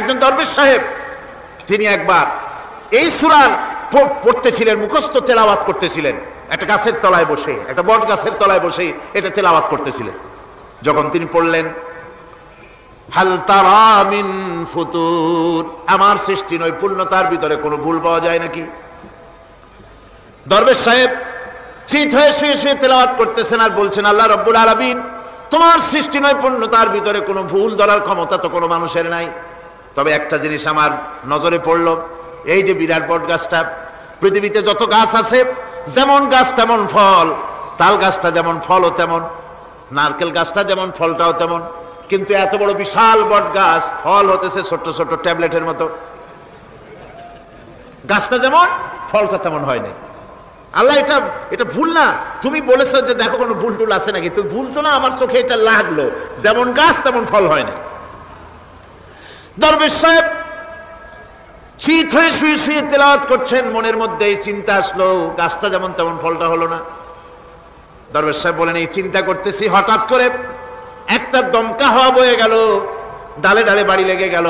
একজন দরবেশ সাহেব তিনি একবার এই সূরা পড়তেছিলেন, মুখস্থ তেলাওয়াত করতেছিলেন, একটা গাছের তলায় বসে, একটা বট গাছের তলায় বসে এটা তেলাওয়াত করতেছিলেন। যখন তিনি পড়লেন হাল তারা মিন ফুতুর, আমার সৃষ্টি নৈপুণ্যতার ভিতরে কোনো ভুল পাওয়া যায় নাকি? দরবেশ সাহেব চিত হয়ে শুয়ে শুয়ে তেলাওয়াত করতেছেন আর বলছেন, আল্লাহ রাব্বুল আলামিন, তোমার সৃষ্টি নৈপুণ্যতার ভিতরে কোনো ভুল ধরার ক্ষমতা তো কোনো মানুষের নাই। তবে একটা জিনিস আমার নজরে পড়লো, এই যে বিরাট বট গাছটা, পৃথিবীতে যত গাছ আছে যেমন গাছ তেমন ফল, তাল গাছটা যেমন ফলও তেমন, নারকেল গাছটা যেমন ফলটাও তেমন, কিন্তু এত বড় বিশাল বট গাছ ফল হতেছে ছোট্ট ছোট্ট ট্যাবলেটের মতো। গাছটা যেমন ফলটা তেমন হয় নাই। আল্লাহ এটা ভুল না, তুমি বলেছো যে দেখো কোনো ভুল টুল আছে নাকি, তুমি ভুল তো না, আমার চোখে এটা লাগলো, যেমন গাছ তেমন ফল হয় না। দরবেশ সাহেব চিত হয়ে শুয়ে শুয়ে তেলাওয়াত করছেন, মনের মধ্যে এই চিন্তা আসলো, গাছটা যেমন তেমন ফলটা হলো না। দরবেশ সাহেব বলেন, এই চিন্তা করতেছি, হঠাৎ করে একটা দমকা হাওয়া বয়ে গেল, ডালে ডালে বাড়ি লেগে গেল,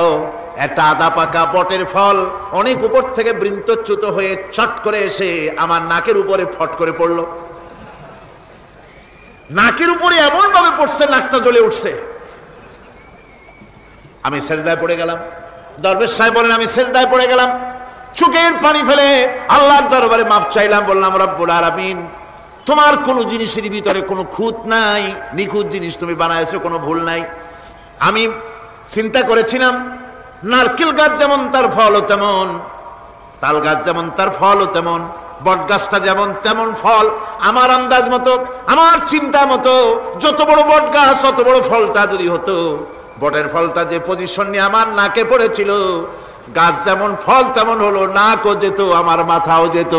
একটা আদা পাকা বটের ফল অনেক উপর থেকে বৃন্তচ্যুত হয়ে চট করে এসে আমার নাকের উপরে ফট করে পড়লো। নাকের উপরে এমন ভাবে পড়ছে, নাকটা জ্বলে উঠছে। আমি সেজদায় পড়ে গেলাম। দরবেশ সাহেব বলেন, আমি সেজদায় পড়ে গেলাম, চোখের পানি ফেলে আল্লাহর দরবারে মাপ চাইলাম, বললাম, রব্বুল আলামিন, তোমার কোনো জিনিসের ভিতরে কোনো খুঁত নাই, নিখুঁত জিনিস তুমি বানাইছো, কোনো ভুল নাই। আমি চিন্তা করেছিলাম নারকেল গাছ যেমন তার ফলও তেমন, তাল গাছ যেমন তার ফলও তেমন, বট গাছটা যেমন তেমন ফল। আমার আন্দাজ মতো, আমার চিন্তা মতো, যত বড় বট গাছ তত বড় ফলটা যদি হতো, বটের ফলটা যে পজিশন নিয়ে আমার নাকে পড়েছিল, গাছ যেমন ফল তেমন হলো, নাকও যেত, আমার মাথাও যেত।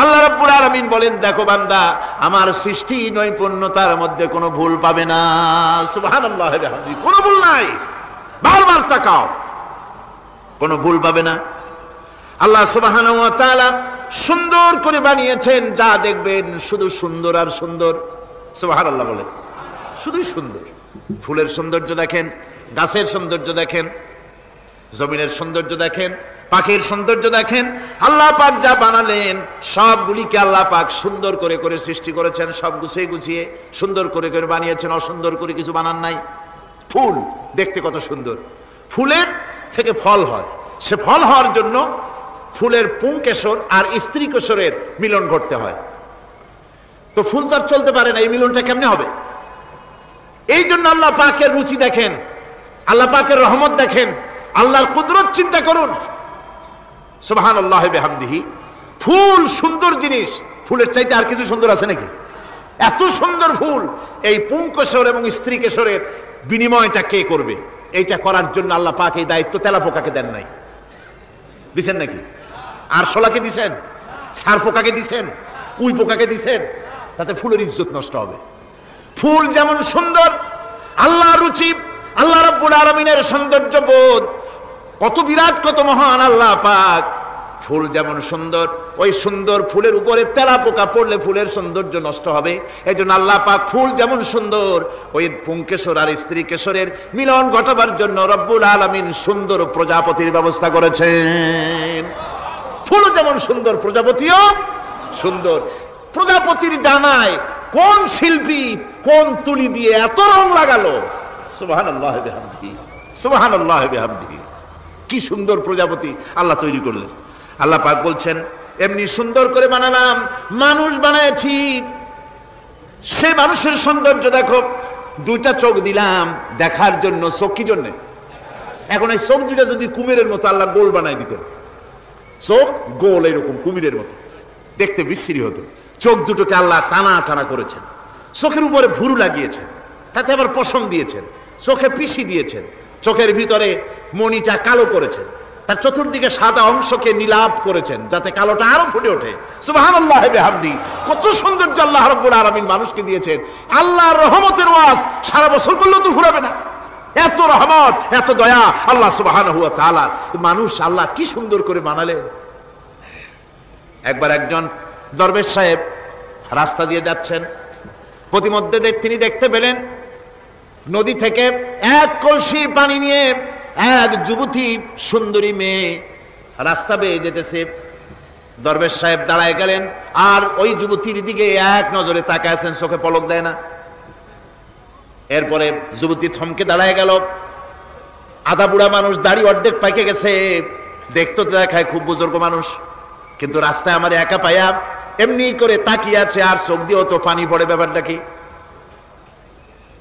আল্লাহ রাব্বুল আলামিন বলেন, দেখো বান্দা, আমার সৃষ্টি নৈপুণ্যতার মধ্যে কোনো ভুল পাবে না। সুবহানাল্লাহ, কোনো ভুল নাই, বারবার তাকাও, কোনো ভুল পাবে না। আল্লাহ সুবহানাহু ওয়া তাআলা সুন্দর করে বানিয়েছেন, যা দেখবেন শুধু সুন্দর আর সুন্দর। সুবহানাল্লাহ বলেন, শুধুই সুন্দর। ফুলের সৌন্দর্য দেখেন, গাছের সৌন্দর্য দেখেন, জমিনের সৌন্দর্য দেখেন, পাখির সৌন্দর্য দেখেন। আল্লাহ পাক যা বানালেন সবগুলিকে আল্লাহ পাক সুন্দর করে করে সৃষ্টি করেছেন, সব গুছিয়ে গুছিয়ে সুন্দর করে করে বানিয়েছেন, অসুন্দর করে কিছু বানান নাই। ফুল দেখতে কত সুন্দর, ফুলের থেকে ফল হয়, সে ফল হওয়ার জন্য ফুলের পুংকেশর আর স্ত্রী কেশরের মিলন ঘটতে হয়। তো ফুল তো আর চলতে পারে না, এই মিলনটা কেমনে হবে? এই জন্য আল্লাহ পাকের রুচি দেখেন, আল্লাহ পাকের রহমত দেখেন, আল্লাহর কুদরত চিন্তা করুন। সুবহানাল্লাহ বিহামদিহি। ফুল সুন্দর জিনিস, ফুলের চাইতে আর কিছু সুন্দর আছে নাকি? এত সুন্দর ফুল, এই পুংকেশর এবং স্ত্রী কেশরের বিনিময়টা কে করবে? এইটা করার জন্য আল্লাহ পাক এই দায়িত্ব তেলাপোকাকে দেন নাই, দিছেন নাকি? আরশোলাকে দিছেন, সার পোকাকে দিছেন, উই পোকাকে দিছেন, তাতে ফুলের ইজ্জত নষ্ট হবে। ফুল যেমন সুন্দর, আল্লাহর রুচি, আল্লাহ রাব্বুল আলামিনের সৌন্দর্য বোধ কত বিরাট, কত মহান আল্লাহ পাক। ফুল যেমন সুন্দর, ওই সুন্দর ফুলের উপরে তেলাপোকা পড়লে ফুলের সৌন্দর্য নষ্ট হবে। এই জন্য আল্লাহ পাক ফুল যেমন সুন্দর, ওই পুংকেশর আর স্ত্রী কেশরের মিলন ঘটাবার জন্য রব্বুল আলামিন সুন্দর প্রজাপতির ব্যবস্থা করেছেন। ফুল যেমন সুন্দর, প্রজাপতিও সুন্দর। প্রজাপতির ডানায় কোন শিল্পী কোন তুলি দিয়ে এত রং লাগালো! সুবহানাল্লাহ বিহামদিহি, সুবহানাল্লাহ বিহামদিহি। কি সুন্দর প্রজাপতি আল্লাহ তৈরি করলেন। আল্লাহ পাক বলছেন, এমনি সুন্দর করে বানালাম, মানুষ বানাইছি, সে মানুষের সৌন্দর্য দেখো। দুইটা চোখ দিলাম দেখার জন্য, চোখ কি জন্যে? এখন এই চোখ দুইটা যদি কুমিরের মতো আল্লাহ গোল বানাই দিতেন, চোখ গোল এরকম কুমিরের মতো দেখতে বিশ্রী হতো। চোখ দুটোকে আল্লাহ টানা টানা করেছেন, চোখের উপরে ভুরু লাগিয়েছেন, তাতে আবার পশম দিয়েছেন, চোখে পিসি দিয়েছেন, চোখের ভিতরে মণিটা কালো করেছেন, তার চতুর্দিকে সাদা অংশকে নীলাভ করেছেন যাতে কালোটা আরো ফুটে ওঠে। সুবহানাল্লাহ বিহামদিহি। কত সৌন্দর্য আল্লাহ রাব্বুল আলামিন মানুষকে দিয়েছেন। আল্লাহর রহমতের ওয়াজ সারা বছর করলেও তো ফুরাবে না, এত রহমত, এত দয়া আল্লাহ সুবহানাহু ওয়া তাআলা। মানুষ আল্লাহ কি সুন্দর করে বানালেন। একবার একজন দরবেশ সাহেব রাস্তা দিয়ে যাচ্ছেন, প্রতিমধ্যে তিনি দেখতে পেলেন নদী থেকে এক কলসি পানি নিয়ে এক যুবতী সুন্দরী মেয়ে রাস্তা বেয়ে যেতেছে। দরবেশ সাহেব দাঁড়ায় গেলেন আর ওই যুবতীর দিকে এক নজরে তাকায় আছেন, চোখে পলক দেয় না। এরপরে যুবতী থমকে দাঁড়ায় গেল। আধা বুড়া মানুষ, দাড়ি অর্ধেক পাইকে গেছে, দেখতে দেখায় খুব বুজুর্গ মানুষ, কিন্তু রাস্তায় আমার একা পায়া এমনি করে তাকিয়ে আছে আর চোখ দিয়েও তো পানি পড়ে। ব্যাপারটা কি?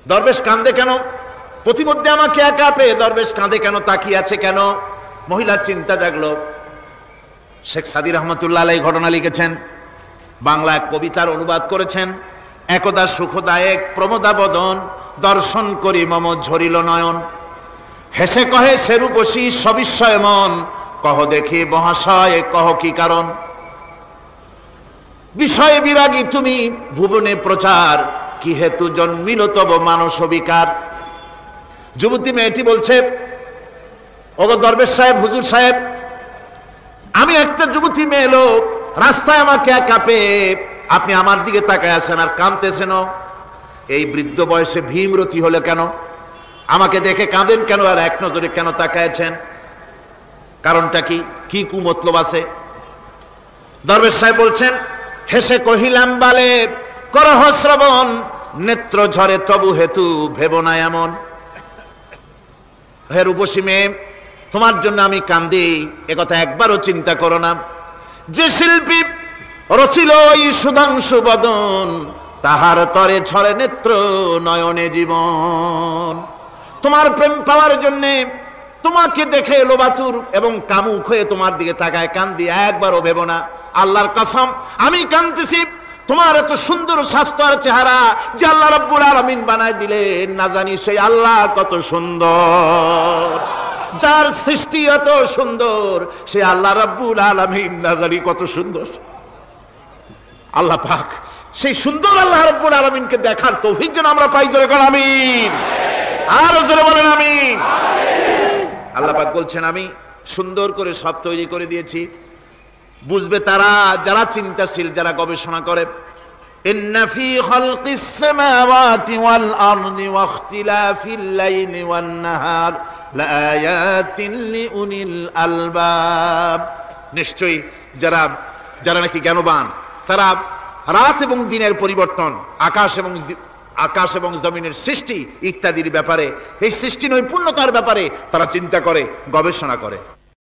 দরবেশ কাঁদে কেন? প্রতিমধ্যে আমাকে একা পেয়ে দরবেশ কাঁদে কেন, তাকিয়ে আছে কেন? মহিলার চিন্তা জাগলো। শেখ সাদি রহমতুল্লাহ আলাইহি ঘটনা লিখেছেন, বাংলা কবিতার অনুবাদ করেছেন। একদা সুখদায়ক প্রমোদা বদন, দর্শন করি মম ঝরিল নয়ন। হেসে কহে সেরূপসী সবিস্ময় মন, কহ দেখি মহাশয় কহ কি কারণ। বিষয়ে বিরাগী তুমি ভুবনে প্রচার, কি হেতু জন্মিল তব মানস বিকার। যুবতী মেয়েটি বলছে, ওগো দরবেশ সাহেব, হুজুর সাহেব, আমি একটা যুবতী মেয়ে লোক, রাস্তায় আমাকে একা পেয়ে আপনি আমার দিকে তাকায় আছেন আর কাঁদতেছেন। এই বৃদ্ধ বয়সে ভীমরতি হলে কেন? আমাকে দেখে কাঁদেন কেন আর এক নজরে কেন তাকায়ছেন? কারণটা কি? কি কুমতলব আছে? দরবেশ সাহেব বলছেন, হেসে কহিলাম বালে করহ শ্রবণ, নেত্র ঝরে তবু হেতু ভেব না এমন। হে রূপসী মেয়ে, তোমার জন্য আমি কান্দি, একথা একবারও চিন্তা করো না। যে শিল্পী রচিল এই সুধাংশু বদন, তাহার তরে ছড়ে নেত্র নয়নে জীবন। তোমার প্রেম পাওয়ার জন্যে তোমাকে দেখে লোবাতুর এবং কামুক হয়ে তোমার দিকে তাকায় কান্দি, একবারও ভেব না। আল্লাহর কসম আমি কাঁদতেছি, তোমার এত সুন্দর স্বাস্থ্য আর চেহারা যে আল্লাহ রাব্বুল আলামিন বানায় দিলেন, না জানি সেই আল্লাহ কত সুন্দর। যার সৃষ্টি এত সুন্দর সে আল্লাহ রাব্বুল আলামিন না জানি কত সুন্দর। আল্লাহ পাক সেই সুন্দর আল্লাহ রাব্বুল আলামিনকে দেখার তৌফিক যেন আমরা পাই। জোরে বলেন আমিন, আর জোরে বলেন আমিন। আল্লাহ পাক বলছেন, আমি সুন্দর করে সব তৈরি করে দিয়েছি। বুঝবে তারা যারা চিন্তাশীল, যারা গবেষণা করে। ইন্না ফি খালকিস সামাওয়াতি ওয়াল আরদি ওয়া ইখতিলাফিল লাইলি ওয়ান নাহার লাআয়াতিন লিউলিল আলবাব। নিশ্চয়ই যারা নাকি জ্ঞানবান, তারা রাত এবং দিনের পরিবর্তন, আকাশ এবং জমিনের সৃষ্টি ইত্যাদির ব্যাপারে, এই সৃষ্টি নৈপুণ্যতার ব্যাপারে তারা চিন্তা করে, গবেষণা করে।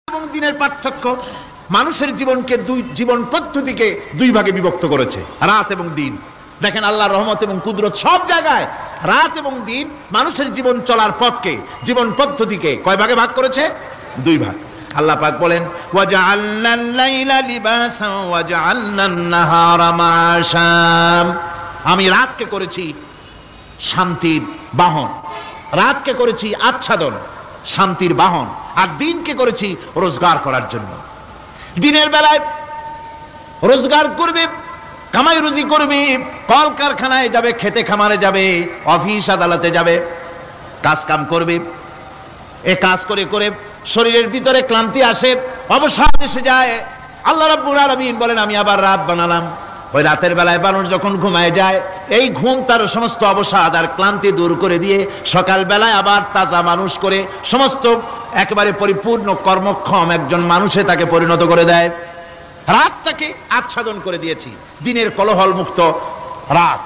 এবং দিনের পার্থক্য মানুষের জীবনকে জীবন পদ্ধতিকে দুই ভাগে বিভক্ত করেছে, রাত এবং দিন। দেখেন আল্লাহর রহমত এবং কুদরত সব জায়গায় রাত এবং দিন মানুষের জীবন চলার পথকে, জীবন পদ্ধতিকে কয় ভাগে ভাগ করেছে? দুই ভাগ। আল্লাহ পাক বলেন, ওয়াজআলনাল লাইলা লিবাসান ওয়াজআলনান নাহারা মাআশা। আমি রাতকে করেছি শান্তির বাহন, রাতকে করেছি আচ্ছাদন, শান্তির বাহন, আর দিনকে করেছি রোজগার করার জন্য। দিনের বেলায় রোজগার করবে, কামাই রুজি করবে, কল কারখানায় যাবে, খেতে খামারে যাবে, অফিস আদালতে যাবে, কাজ কাম করবে। এ কাজ করে করে শরীরের ভিতরে ক্লান্তি আসে, অবসাদ এসে যায়। আল্লাহ রাব্বুল আলামিন বলেন, আমি আবার রাত বানালাম। ওই রাতের বেলায় মানুষ যখন ঘুমায় যায়, এই ঘুম তার সমস্ত অবসাদ আর ক্লান্তি দূর করে দিয়ে সকাল বেলায় আবার তাজা মানুষ করে সমস্ত একেবারে পরিপূর্ণ কর্মক্ষম একজন মানুষে তাকে পরিণত করে দেয়। রাতটাকে আচ্ছাদন করে দিয়েছি, দিনের কোলাহল মুক্ত রাত।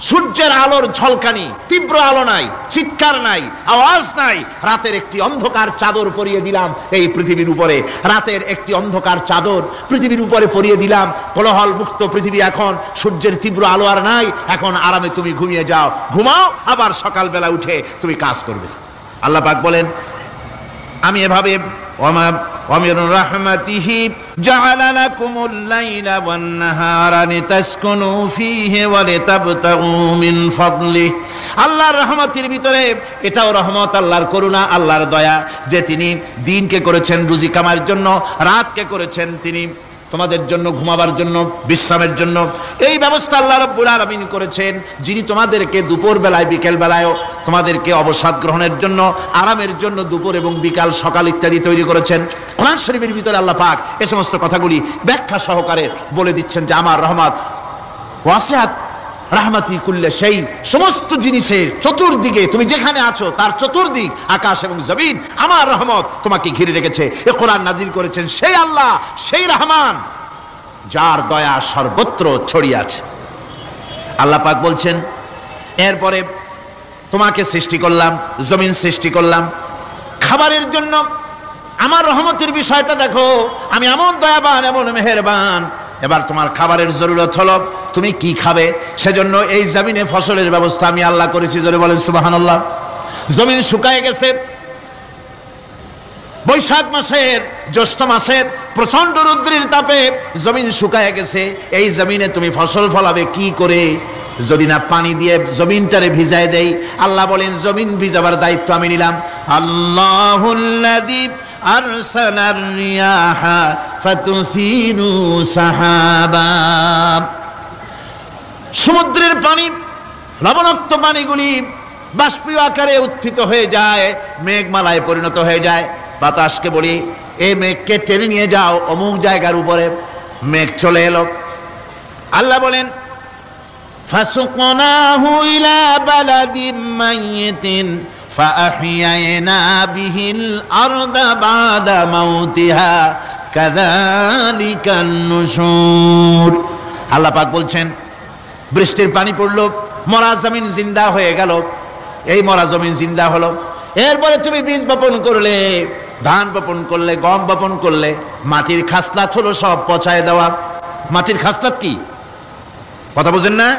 সূর্যের আলোর ঝলকানি, তীব্র আলো নাই, চিৎকার নাই, আওয়াজ নাই। রাতের একটি অন্ধকার চাদর পরিয়ে দিলাম এই পৃথিবীর উপরে, রাতের একটি অন্ধকার চাদর পৃথিবীর উপরে পরিয়ে দিলাম। কোলাহল মুক্ত পৃথিবী এখন, সূর্যের তীব্র আলো আর নাই। এখন আরামে তুমি ঘুমিয়ে যাও, ঘুমাও, আবার সকালবেলা উঠে তুমি কাজ করবে। আল্লাহ পাক বলেন, আমি এভাবে ومن رحمته جعل لكم الليل والنهار لتسكنوا فيه ولتبتغوا من فضله। আল্লাহর রহমতের ভিতরে এটাও রহমত, আল্লাহর করুণা, আল্লাহর দয়া যে তিনি দিনকে করেছেন রুজি কামার জন্য, রাতকে করেছেন তিনি তোমাদের জন্য ঘুমাবার জন্য, বিশ্রামের জন্য। এই ব্যবস্থা আল্লাহ রাব্বুল আলামিন করেছেন, যিনি তোমাদেরকে দুপুর বেলায়, বিকেল বেলায়ও তোমাদেরকে অবসাদ গ্রহণের জন্য, আরামের জন্য দুপুর এবং বিকাল, সকাল ইত্যাদি তৈরি করেছেন। কোরআন শরীফের ভিতরে আল্লাহ পাক এই সমস্ত কথাগুলি ব্যাখ্যা সহকারে বলে দিচ্ছেন যে আমার রহমত ওয়াসিআত রাহমাতি কুল্লে সেই সমস্ত জিনিসের চতুর্দিকে তুমি যেখানে আছো তার চতুর্দিক আকাশ এবং জমিন আমার রহমত তোমাকে ঘিরে রেখেছে। এ কোরআন নাজিল করেছেন সেই আল্লাহ, সেই রহমান যার দয়া সর্বত্র ছড়িয়ে আছে। আল্লাহ পাক বলছেন এরপরে তোমাকে সৃষ্টি করলাম, জমিন সৃষ্টি করলাম খাবারের জন্য। আমার রহমতের বিষয়টা দেখো, আমি এমন দয়াবান, এমন মেহেরবান। এবার তোমার খাবারের জরুরত হলো তুমি কি খাবে, সেজন্য এই জমিনে ফসলের ব্যবস্থা আমি আল্লাহ করেছি। জোরে বলেন সুবহানাল্লাহ। জমিন শুকায় গেছে, বৈশাখ মাসের জ্যৈষ্ঠ মাসের প্রচন্ড রৌদ্রের তাপে জমিন শুকায় গেছে। এই জমিনে তুমি ফসল ফলাবে কি করে যদি না পানি দিয়ে জমিনটারে ভিজায় দেই? আল্লাহ বলেন জমিন ভিজাবার দায়িত্ব আমি নিলাম। আল্লাহুল্লাযী আরসালার রিয়াহা ফাতুসিরু সাহাবা। সমুদ্রের পানি, লবণাক্ত পানিগুলি বাষ্পীয় আকারে উত্থিত হয়ে যায়, মেঘমালায় পরিণত হয়ে যায়। বাতাসকে বলি এই মেঘকে টেনে নিয়ে যাও অমুক জায়গার উপরে। মেঘ চলে এলো। আল্লাহ বলেন ফাসুকনাহু ইলা বালাদিম মাইয়িতিন ফাআহইয়ানা বিহিল আরদা বাদা মাউতিহা কাযালিকান নুশুর। আল্লাহ পাক বলছেন বৃষ্টির পানি পড়লো, মরা জমিন জিন্দা হয়ে গেল। এই মরা জমিন জিন্দা হলো। এরপরে তুমি বীজ বপন করলে, ধান বপন করলে, গম বপন করলে, মাটির খাসলাত হলো সব পচায় দেওয়া। মাটির খাসলাত কি কথা বুঝেন না?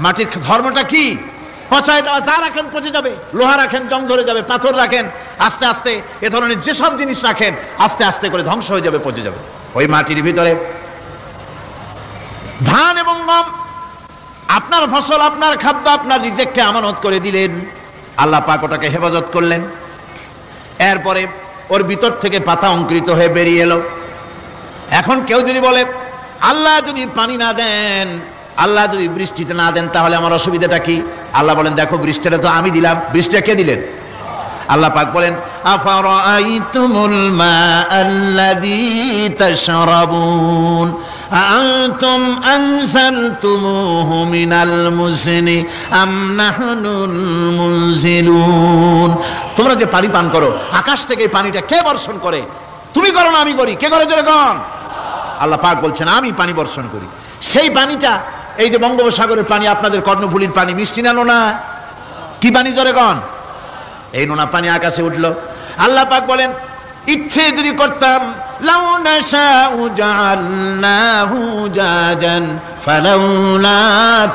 মাটির ধর্মটা কি? পচায় দেওয়া। যা রাখেন পচে যাবে, লোহা রাখেন জং ধরে যাবে, পাথর রাখেন আস্তে আস্তে এ ধরনের যেসব জিনিস রাখেন আস্তে আস্তে করে ধ্বংস হয়ে যাবে, পচে যাবে। ওই মাটির ভিতরে ধান এবং গম আপনার ফসল, আপনার খাদ্য, আপনার রিজিককে আমানত করে দিলেন। আল্লাহ পাক ওটাকে হেফাজত করলেন। এরপরে ওর ভিতর থেকে পাতা অঙ্কুরিত হয়ে বেরিয়ে এলো। এখন কেউ যদি বলে আল্লাহ যদি পানি না দেন, আল্লাহ যদি বৃষ্টিটা না দেন তাহলে আমার অসুবিধাটা কি? আল্লাহ বলেন দেখো বৃষ্টিটা তো আমি দিলাম। বৃষ্টিটা কে দিলেন? আল্লাহ পাক বলেন আফারাআইতুমুল মাআল্লাযী তাশরাবুন আআনতুম আনজালতুমুহু মিনাল মুজনি আম নাহনুল মুনজিলুন। তোমরা যে পানি পান করো, আকাশ থেকে এই পানিটা কে বর্ষণ করে? তুমি করো না আমি করি? কে করে জোরে কোন? আল্লাহ পাক বলছেন আমি পানি বর্ষণ করি। সেই পানিটা এই যে বঙ্গোপসাগরের পানি, আপনাদের কর্ণফুলীর পানি মিষ্টি না নোনা? কি পানি জোরে কোন? এই নোনা পানি আকাশে উঠলো। আল্লাহ পাক বলেন ইচ্ছে যদি করতাম লাউ নাশাউ জাআলনাহু জাজান ফালাউলা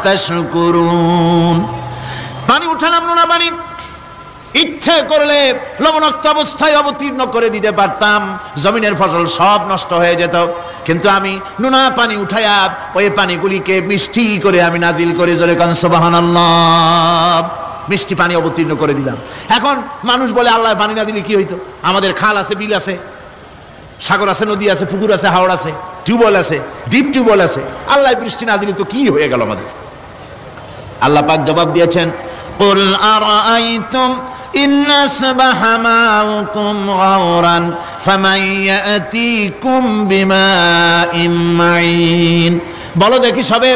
তাশকুরুন। পানি উঠালাম নোনা পানি, ইচ্ছে করলে লবণাক্ত অবস্থায় অবতীর্ণ করে দিতে পারতাম, জমিনের ফসল সব নষ্ট হয়ে যেত। কিন্তু আমি নোনা পানি উঠাইয়া ওই পানিগুলিকে মিষ্টি করে আমি নাজিল করে জোরে কান সুবহানাল্লাহ, মিষ্টি পানি অবতীর্ণ করে দিলাম। এখন মানুষ বলে আল্লাহ পানি না দিলে কি হইতো? আমাদের খাল আছে, বিল আছে, সাগর আছে, নদী আছে, পুকুর আছে, হাওড় আছে, টিউবওয়েল আছে, ডিপ টিউবওয়েল আছে। আল্লাহ বৃষ্টি না দিলে তো কি হয়ে গেল আমাদের? আল্লাহ পাক জবাব দিয়েছেন কুল আরাআইতুম ইন আসবাহা মাউকুম গাওরান ফামান ইয়াতিকুম বিমাইন মাইন। বলো দেখি সবে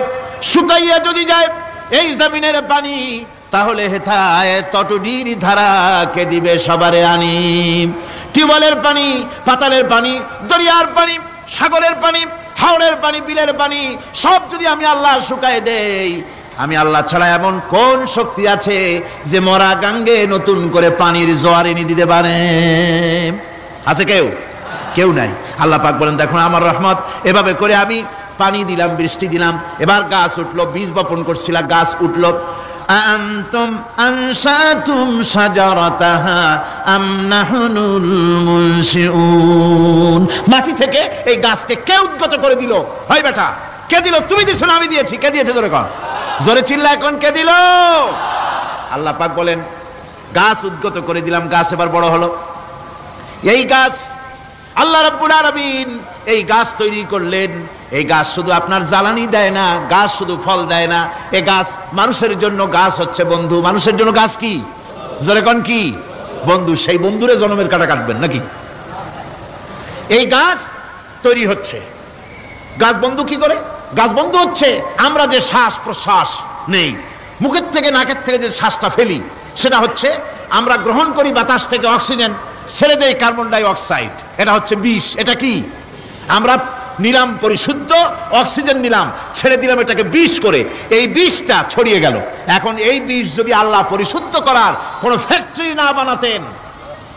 শুকাইয়া যদি যায় এই জমিনের পানি, তাহলে হেথায় তটডির ধারা কে দিবে সবারে আনি। টিউবওয়েলের পানি, পাতালের পানি, দরিয়ার পানি, সাগরের পানি, হাওড়ের পানি, বিলের পানি সব যদি আমি আল্লাহ শুকায় দেই, আমি আল্লাহ ছাড়া এমন কোন শক্তি আছে যে মরা গাঙ্গে নতুন করে পানির জোয়ার এনে দিতে পারে? আছে কেউ? কেউ নাই। আল্লাহ পাক বলেন দেখুন আমার রহমত, এভাবে করে আমি পানি দিলাম, বৃষ্টি দিলাম, এবার গাছ উঠলো। বীজ বপন করছিলাম, গাছ উঠলো। আনতুম আনশাতুম শাজারাতাহা আম নাহনুল মুনশিউন। মাটি থেকে এই গাছকে কে উদ্গত করে দিল? হয় বেটা, কে দিল? তুমি দিছো না আমি দিয়েছি? কে দিয়েছে জোরে কর, জোরে চিল্লা এখন কে দিল? আল্লাহ পাক বলেন গাছ উদ্গত করে দিলাম, গাছ এবার বড় হলো। এই গাছ আল্লাহ রাব্বুল আলামিন এই গাছ তৈরি করলেন। এই গাছ শুধু আপনার জ্বালানি দেয় না, গাছ শুধু ফল দেয় না, এই গাছ মানুষের জন্য গাছ হচ্ছে বন্ধু। মানুষের জন্য গাছ কি জোরে কোন? কি বন্ধু। সেই বন্ধুরে জন্মের কাটা কাটবেন নাকি? এই গাছ তৈরি হচ্ছে। গাছ বন্ধু কি করে? গাছ বন্ধু হচ্ছে আমরা যে শ্বাস প্রশ্বাস নেই। মুখের থেকে নাকের থেকে যে শ্বাসটা ফেলি সেটা হচ্ছে আমরা গ্রহণ করি বাতাস থেকে অক্সিজেন, ছেড়ে দেয় কার্বন ডাই অক্সাইড, এটা হচ্ছে বিষ। এটা কি? আমরা নিলাম পরিশুদ্ধ অক্সিজেন, নিলাম ছেড়ে দিলাম এটাকে বিষ করে, এই বিষটা ছড়িয়ে গেল। এখন এই বিষ যদি আল্লাহ পরিশুদ্ধ করার কোন ফ্যাক্টরি না বানাতেন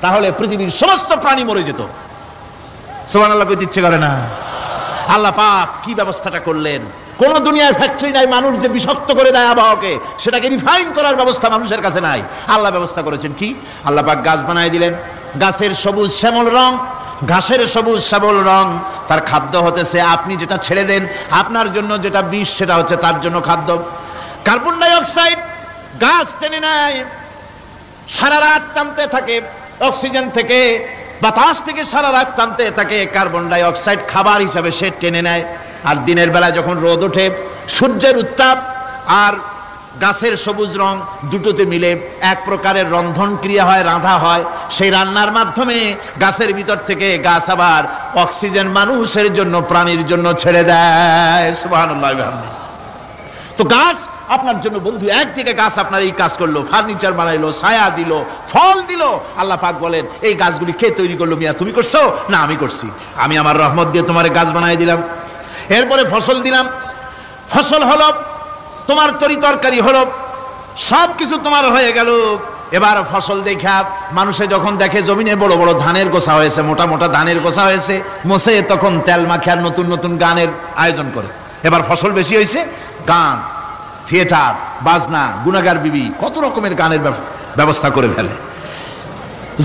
তাহলে পৃথিবীর সমস্ত প্রাণী মরে যেত। সুবহানাল্লাহ কইতে ইচ্ছে করে না? আল্লাহ পাক কি ব্যবস্থাটা করলেন! কোন দুনিয়ার ফ্যাক্টরি নাই মানুষ যে বিষাক্ত করে দেয় আবহাওয়াকে, সেটাকে রিফাইন করার ব্যবস্থা মানুষের কাছে নাই। আল্লাহ ব্যবস্থা করেছেন কি? আল্লাহ পাক গাছ বানায় দিলেন, গাছের সবুজ শ্যামল রং, ঘাসের সবুজ শ্যামল রং তার খাদ্য হতেছে। আপনি যেটা ছেড়ে দেন আপনার জন্য যেটা বিষ, সেটা হচ্ছে তার জন্য খাদ্য। কার্বন ডাই অক্সাইড গাছ টেনে নেয়, সারা রাত টানতে থাকে অক্সিজেন থেকে, বাতাস থেকে সারা রাত টানতে থাকে কার্বন ডাই অক্সাইড, খাবার হিসাবে সে টেনে নেয়। আর দিনের বেলা যখন রোদ ওঠে, সূর্যের উত্তাপ আর গাছের সবুজ রং দুটোতে মিলে এক প্রকারের রন্ধন ক্রিয়া হয়, রাঁধা হয়। সেই রান্নার মাধ্যমে গাছের ভিতর থেকে গাছ আবার অক্সিজেন মানুষের জন্য, প্রাণীর জন্য ছেড়ে দেয়। সুবহানাল্লাহ। তো গাছ আপনার জন্য বন্ধু, একদিকে গাছ আপনার এই কাজ করলো, ফার্নিচার বানাইলো, ছায়া দিল, ফল দিল। আল্লাহ পাক বলেন এই গাছগুলি কে তৈরি করলো? মিয়া তুমি করছো না? আমি করছি। আমি আমার রহমত দিয়ে তোমার গাছ বানাই দিলাম। এরপরে ফসল দিলাম, ফসল হলো, তোমার তরি তরকারি হলো, সব কিছু তোমার হয়ে গেল। এবার ফসল দেখা মানুষে যখন দেখে জমিনে বড় বড় ধানের গোছা হয়েছে, মোটা মোটা ধানের গোছা হয়েছে, মোছে তখন তেল মাখিয়ার নতুন নতুন গানের আয়োজন করে। এবার ফসল বেশি হয়েছে, গান, থিয়েটার, বাজনা, গুনাগার বিবি, কত রকমের গানের ব্যবস্থা করে ফেলে।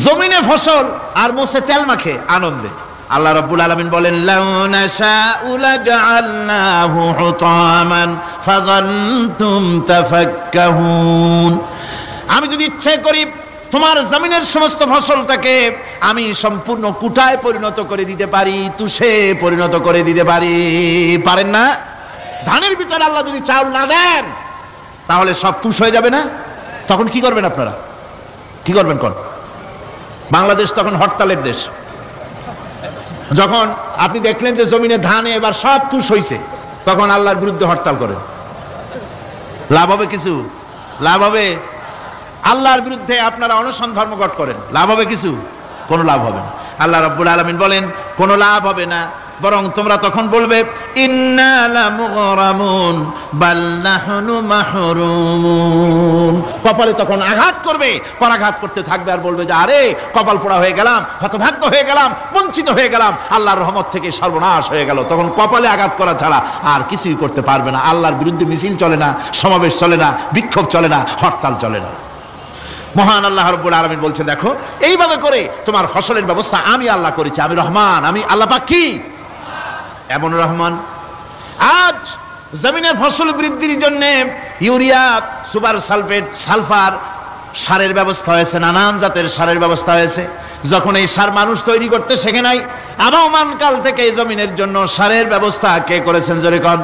জমিনে ফসল আর মোছে তেল মাখে আনন্দে। আল্লাহ রাব্বুল আলামিন বলেন লাউ নাশাউ লাজআলনাহু হুতামান ফাযান্তুম তাফাক্কাহুন। আমি যদি ইচ্ছে করি তোমার জমিনের সমস্ত ফসলটাকে আমি সম্পূর্ণ কুটায় পরিণত করে দিতে পারি, তুষে পরিণত করে দিতে পারি। পারেন না? ধানের ভিতরে আল্লাহ যদি চাউল না দেন তাহলে সব তুষ হয়ে যাবে না? তখন কি করবেন আপনারা? কি করবেন? কোন বাংলাদেশ তখন হরতালের দেশ। যখন আপনি দেখলেন যে জমিনে ধানে এবার সব তুষ হইছে, তখন আল্লাহর বিরুদ্ধে হরতাল করেন। লাভ হবে কিছু? লাভ হবে? আল্লাহর বিরুদ্ধে আপনারা অনশন ধর্মঘট করেন, লাভ হবে কিছু? কোনো লাভ হবে না। আল্লাহ রাব্বুল আলামিন বলেন কোনো লাভ হবে না, বরং তোমরা তখন বলবে ইন্না লামুগরামুন বাল নাহনু মাহরুমুন। কপালে তখন আঘাত করবে, করাঘাত করতে থাকবে আর বলবে যে আরে কপাল পোড়া হয়ে গেলাম, হতভাগ্য হয়ে গেলাম, বঞ্চিত হয়ে গেলাম, আল্লাহর রহমত থেকে সর্বনাশ হয়ে গেল। তখন কপালে আঘাত করা ছাড়া আর কিছুই করতে পারবে না। আল্লাহর বিরুদ্ধে মিছিল চলে না, সমাবেশ চলে না, বিক্ষোভ চলে না, হরতাল চলে না। মহান আল্লাহ রাব্বুল আলামিন বলছেন দেখো এইভাবে করে তোমার ফসলের ব্যবস্থা আমি আল্লাহ করেছি। আমি রহমান, আমি আল্লাহ পাক কি এমন রহমান। আজ জমিনে ফসল বৃদ্ধির জন্য ইউরিয়া, সুপার সালফেট, সালফার সারের ব্যবস্থা হয়েছে, নানান জাতের সারের ব্যবস্থা হয়েছে। যখন এই সার মানুষ তৈরি করতে শেখে নাই, আবহমান কাল থেকে এই জমিনের জন্য সারের ব্যবস্থা কে করেছেন? জোরে কোন?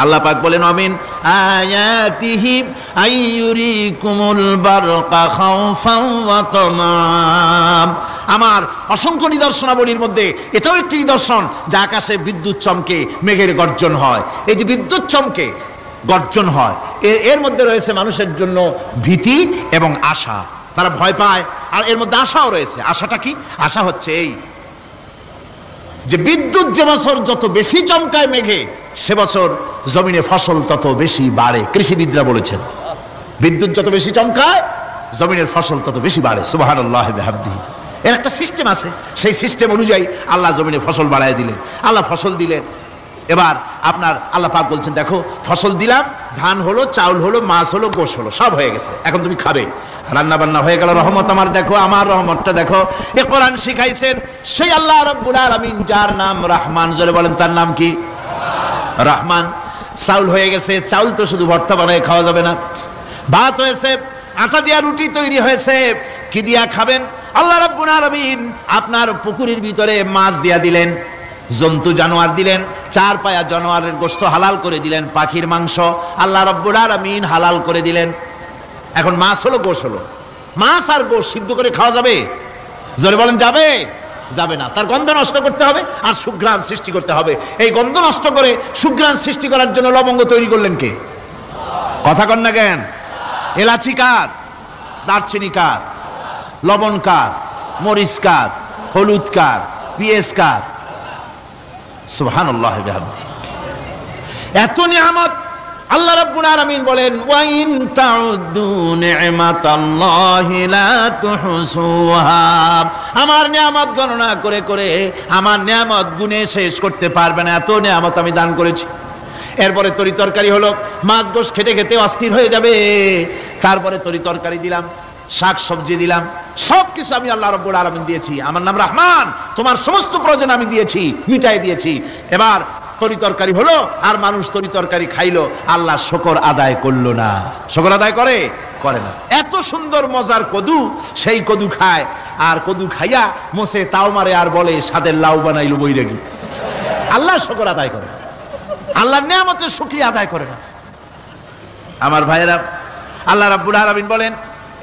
আল্লাহ পাক বলেন আমিন আয়াতিহি আইয়ুরিকুমুল বারকা খাউফান ওয়া তামাম। আমার অসংখ্য নিদর্শনাবলীর মধ্যে এটাও একটি নিদর্শন যে আকাশে বিদ্যুৎ চমকে মেঘের গর্জন হয়। এই যে বিদ্যুৎ চমকে গর্জন হয়, এর মধ্যে রয়েছে মানুষের জন্য ভীতি এবং আশা। তারা ভয় পায় আর এর মধ্যে আশাও রয়েছে। আশাটা কি? আশা হচ্ছে এই যে বিদ্যুৎ যে বছর যত বেশি চমকায় মেঘে, সে বছর জমিনে ফসল তত বেশি বাড়ে। কৃষিবিদরা বলেছেন বিদ্যুৎ যত বেশি চমকায় জমিনের ফসল তত বেশি বাড়ে। সুবহানাল্লাহ বিহামদিহি। এর একটা সিস্টেম আছে, সেই সিস্টেম অনুযায়ী আল্লাহ জমিনে ফসল বাড়ায় দিলেন। আল্লাহ ফসল দিলেন। এবার আপনার আল্লাহ পাক বলছেন দেখো ফসল দিলাম, ধান হলো, চাউল হলো, মাছ হলো, গোশ হলো, সব হয়ে গেছে, এখন তুমি খাবে। রান্না বান্না হয়ে গেল, রহমত আমার দেখো, আমার রহমতটা দেখো। এ কোরআন শিখাইছেন সেই আল্লাহ রাব্বুল আলামিন যার নাম রহমান। জোরে বলেন তার নাম কি? রহমান। চাউল হয়ে গেছে, চাউল তো শুধু ভর্তা বানায় খাওয়া যাবে না। ভাত হয়েছে, আটা দিয়া রুটি তৈরি হয়েছে, কি দিয়া খাবেন? আল্লাহ রাব্বুল আলামিন আপনার পুকুরের ভিতরে মাছ দিয়া দিলেন, জন্তু জানোয়ার দিলেন, চার পায়া জানোয়ারের গোশত হালাল করে দিলেন, পাখির মাংস আল্লাহ রাব্বুল আলামিন হালাল করে দিলেন। এখন মাছ হলো, গোশ হলো। মাছ আর গোশ সিদ্ধ করে খাওয়া যাবে? জোরে বলেন যাবে? যাবে না। তার গন্ধ নষ্ট করতে হবে আর সুঘ্রাণ সৃষ্টি করতে হবে। এই গন্ধ নষ্ট করে সুঘ্রাণ সৃষ্টি করার জন্য লবঙ্গ তৈরি করলেন কে? কথা কন না কেন? এলাচি কার? দারচিনি কার? লবণ কার? মরিচ কার? হলুদ কার? পেঁয়াজ কার? সুবহানাল্লাহ বিহামদিহি। এত নিয়ামত আল্লাহ রাব্বুল আলামিন বলেন, ওয়া ইন তাউদ্দু নি'মাতাল্লাহি লা তুহসুহা। আমার নিয়ামত গণনা করে করে আমার নিয়ামত গুণে শেষ করতে পারবে না, এত নিয়ামত আমি দান করেছি। এরপরে তরি তরকারি হলো, মাছ গোশ খেতে খেতে অস্থির হয়ে যাবে, তারপরে তরি তরকারি দিলাম, শাক সবজি দিলাম, সব কিছু আমি আল্লাহ রাব্বুল আলামিন দিয়েছি। আমার নাম রহমান, তোমার সমস্ত প্রয়োজন আমি দিয়েছি, মিটাই দিয়েছি। এবার তরি তরকারি হলো, আর মানুষ তরি তরকারি খাইলো, আল্লাহ শুকর আদায় করলো না। শুকর আদায় করে? করে না। এত সুন্দর মজার কদু, সেই কদু খায়, আর কদু খাইয়া মোসে তাও মারে আর বলে স্বাদের লাউ বানাইলো বৈরাগী। আল্লাহ শুকর আদায় করে, আল্লাহর নিয়ামতের শুকরিয়া আদায় করে না। আমার ভাইয়েরা, আল্লাহ রাব্বুল আলামিন বলেন,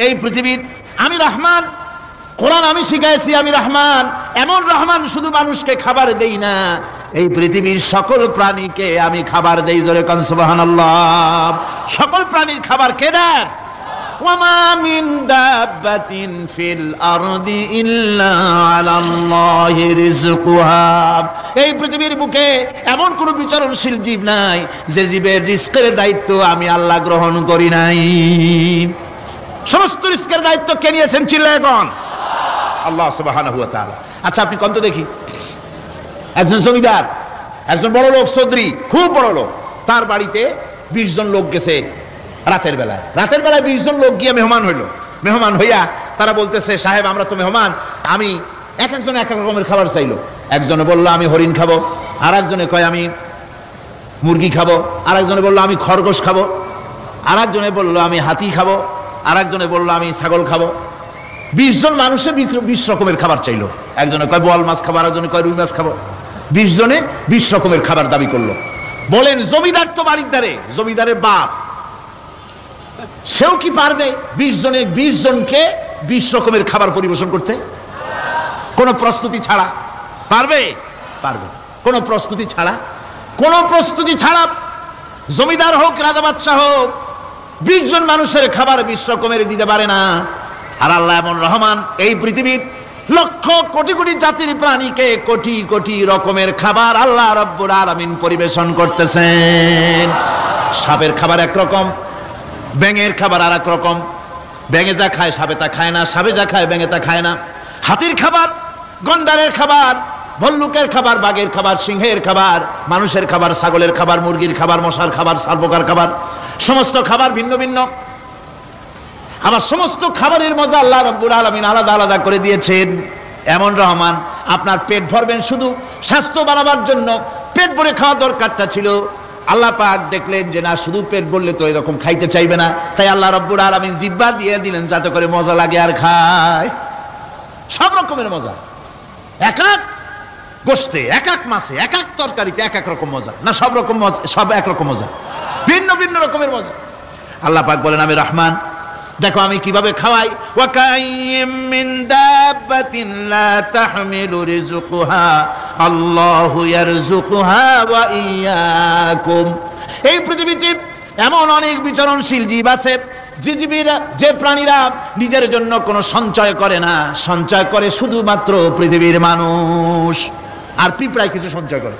এই পৃথিবীর আমি রহমান, কোরআন আমি শিখাইছি আমি রহমান। এমন রহমান শুধু মানুষকে খাবার দেই না, এই পৃথিবীর সকল প্রাণীকে আমি খাবার দেই। জোরে কোন সুবহানাল্লাহ। সকল প্রাণীর খাবার কে দেন? ওয়ামা মিন দাব্বাতিন ফিল আরদি ইল্লা আলাল্লাহি রিজকুহা। এই পৃথিবীর বুকে এমন কোন বিচরণশীল জীব নাই যে জীবের রিজকের দায়িত্ব আমি আল্লাহ গ্রহণ করি নাই। সমস্ত রিজকের দায়িত্ব কে নিয়েছেন? চিল্লায় কোন? আল্লাহ সুবহানাহু ওয়া তাআলা। আচ্ছা আপনি কোন তো দেখি, একজন জমিদার, একজন বড় লোক, চৌধুরী, খুব বড় লোক, তার বাড়িতে 20 জন লোক গেছে রাতের বেলায়। রাতের বেলায় 20 জন লোক গিয়ে মেহমান হইল। মেহমান হইয়া তারা বলতেছে, সাহেব আমরা তো মেহমান, আমি এক একজন এক এক রকমের খাবার চাইলো। একজনে বললো আমি হরিণ খাবো, আর একজনে কয় আমি মুরগি খাবো, আর একজনে বললো আমি খরগোশ খাবো, আর একজনে বললো আমি হাতি খাবো, আর একজনে বললো আমি ছাগল খাবো। 20 জন মানুষে 20 রকমের খাবার চাইলো। একজনে কয় বোয়াল মাছ খাবো, আর একজনে কয় রুই মাছ খাবো। 20 জনে 20 রকমের খাবার দাবি করলো। বলেন জমিদার তো বাড়ির দ্বারে, জমিদারের বাপ, সেও কি পারবে 20 জনকে 20 রকমের খাবার পরিবেশন করতে? কোন প্রস্তুতি ছাড়া পারবে? পারবে না। কোন প্রস্তুতি ছাড়া, কোন প্রস্তুতি ছাড়া জমিদার হোক, রাজা বাদশাহ হোক, 20 জন মানুষের খাবার 20 রকমের দিতে পারে না। আর আল্লাহ এমন রহমান, এই পৃথিবীর লক্ষ কোটি কোটি জাতির প্রাণীকে কোটি কোটি রকমের খাবার আল্লাহ রাব্বুল আলামিন পরিবেশন করতেছেন। সাপের খাবার একরকম, ব্যাঙের খাবার আর এক রকম। ব্যাঙে যা খায় সাপে তা খায় না, সাপে যা খায় ব্যাঙে তা খায় না। হাতির খাবার, গন্ডারের খাবার, ভল্লুকের খাবার, বাঘের খাবার, সিংহের খাবার, মানুষের খাবার, ছাগলের খাবার, মুরগির খাবার, মশার খাবার, শালপোকার খাবার, সমস্ত খাবার ভিন্ন ভিন্ন। আবার সমস্ত খাবারের মজা আল্লাহ রাব্বুল আলামিন আলাদা আলাদা করে দিয়েছেন। এমন রহমান, আপনার পেট ভরবেন শুধু স্বাস্থ্য বাড়াবার জন্য, পেট ভরে খাওয়া দরকারটা ছিল। আল্লাহ পাক দেখলেন যে না, শুধু পেট ভরলে তো এরকম খাইতে চাইবে না, তাই আল্লাহ রাব্বুল আলামিন জিহ্বা দিয়ে দিলেন যাতে করে মজা লাগে আর খায়। সব রকমের মজা, এক এক গোশতে, এক এক মাছে, এক এক তরকারিতে এক এক রকম মজা। না সব রকম মজা, সব এক রকম মজা, ভিন্ন ভিন্ন রকমের মজা। আল্লাহ পাক বলেন আমি রহমান, দেখো আমি কিভাবে খাওয়াই। ওয়া কাইয়্যিম মিন দাব্বাতিন লা তাহমিলু রিজকুহা আল্লাহু ইয়ারযুকুহা ওয়া ইয়্যাকুম। এই পৃথিবীতে এমন অনেক বিচরণশীল জীব আছে, যে প্রাণীরা নিজের জন্য কোনো সঞ্চয় করে না, সঞ্চয় করে শুধুমাত্র পৃথিবীর মানুষ। আর পিঁপড়ায় কিছু সঞ্চয় করে।